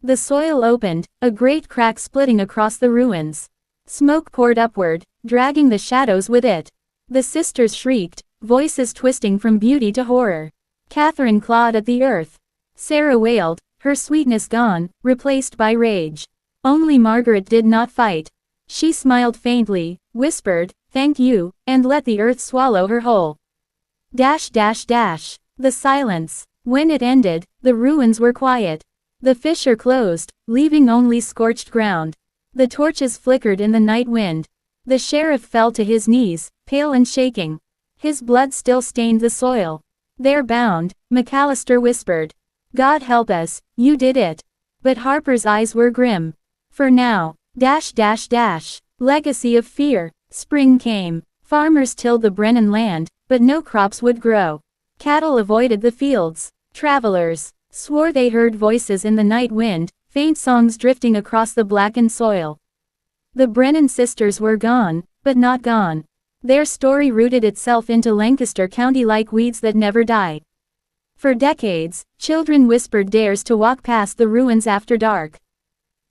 The soil opened, a great crack splitting across the ruins. Smoke poured upward, dragging the shadows with it. The sisters shrieked, voices twisting from beauty to horror. Catherine clawed at the earth. Sarah wailed, her sweetness gone, replaced by rage. Only Margaret did not fight. She smiled faintly, whispered, "Thank you," and let the earth swallow her whole. The silence. When it ended, the ruins were quiet. The fissure closed, leaving only scorched ground. The torches flickered in the night wind. The sheriff fell to his knees, pale and shaking. His blood still stained the soil. "They're bound," McAllister whispered. "God help us, you did it." But Harper's eyes were grim. "For now, legacy of fear." Spring came. Farmers tilled the Brennan land, but no crops would grow. Cattle avoided the fields. Travelers swore they heard voices in the night wind, faint songs drifting across the blackened soil. The Brennan sisters were gone, but not gone. Their story rooted itself into Lancaster County like weeds that never die. For decades, children whispered dares to walk past the ruins after dark.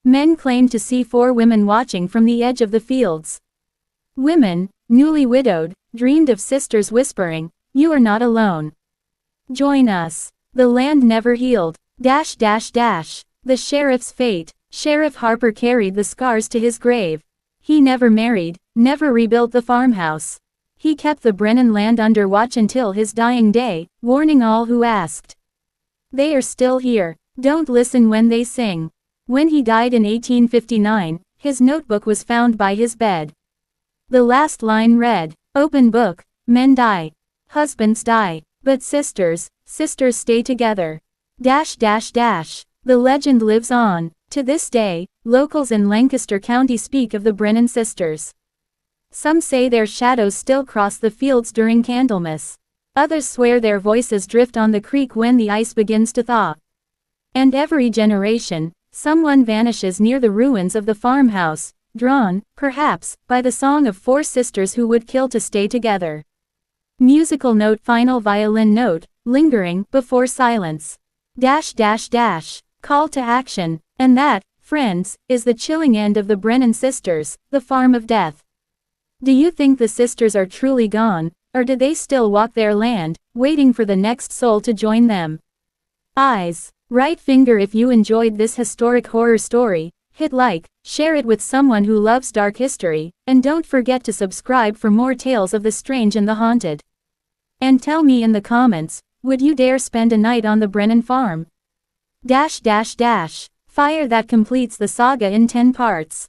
Men claimed to see 4 women watching from the edge of the fields. Women, newly widowed, dreamed of sisters whispering, "You are not alone. Join us." The land never healed. The sheriff's fate. Sheriff Harper carried the scars to his grave. He never married, never rebuilt the farmhouse. He kept the Brennan land under watch until his dying day, warning all who asked. "They are still here. Don't listen when they sing." When he died in 1859, his notebook was found by his bed. The last line read, "Open book, men die. Husbands die. But sisters stay together." The legend lives on. To this day, locals in Lancaster County speak of the Brennan sisters. Some say their shadows still cross the fields during Candlemas. Others swear their voices drift on the creek when the ice begins to thaw. And every generation, someone vanishes near the ruins of the farmhouse, drawn, perhaps, by the song of 4 sisters who would kill to stay together. Musical note, final violin note, lingering, before silence. Call to action. And that, friends, is the chilling end of the Brennan sisters, the farm of death. Do you think the sisters are truly gone, or do they still walk their land, waiting for the next soul to join them? Eyes. Right finger if you enjoyed this historic horror story, hit like, share it with someone who loves dark history, and don't forget to subscribe for more tales of the strange and the haunted. And tell me in the comments, would you dare spend a night on the Brennan farm? Fire that completes the saga in 10 parts.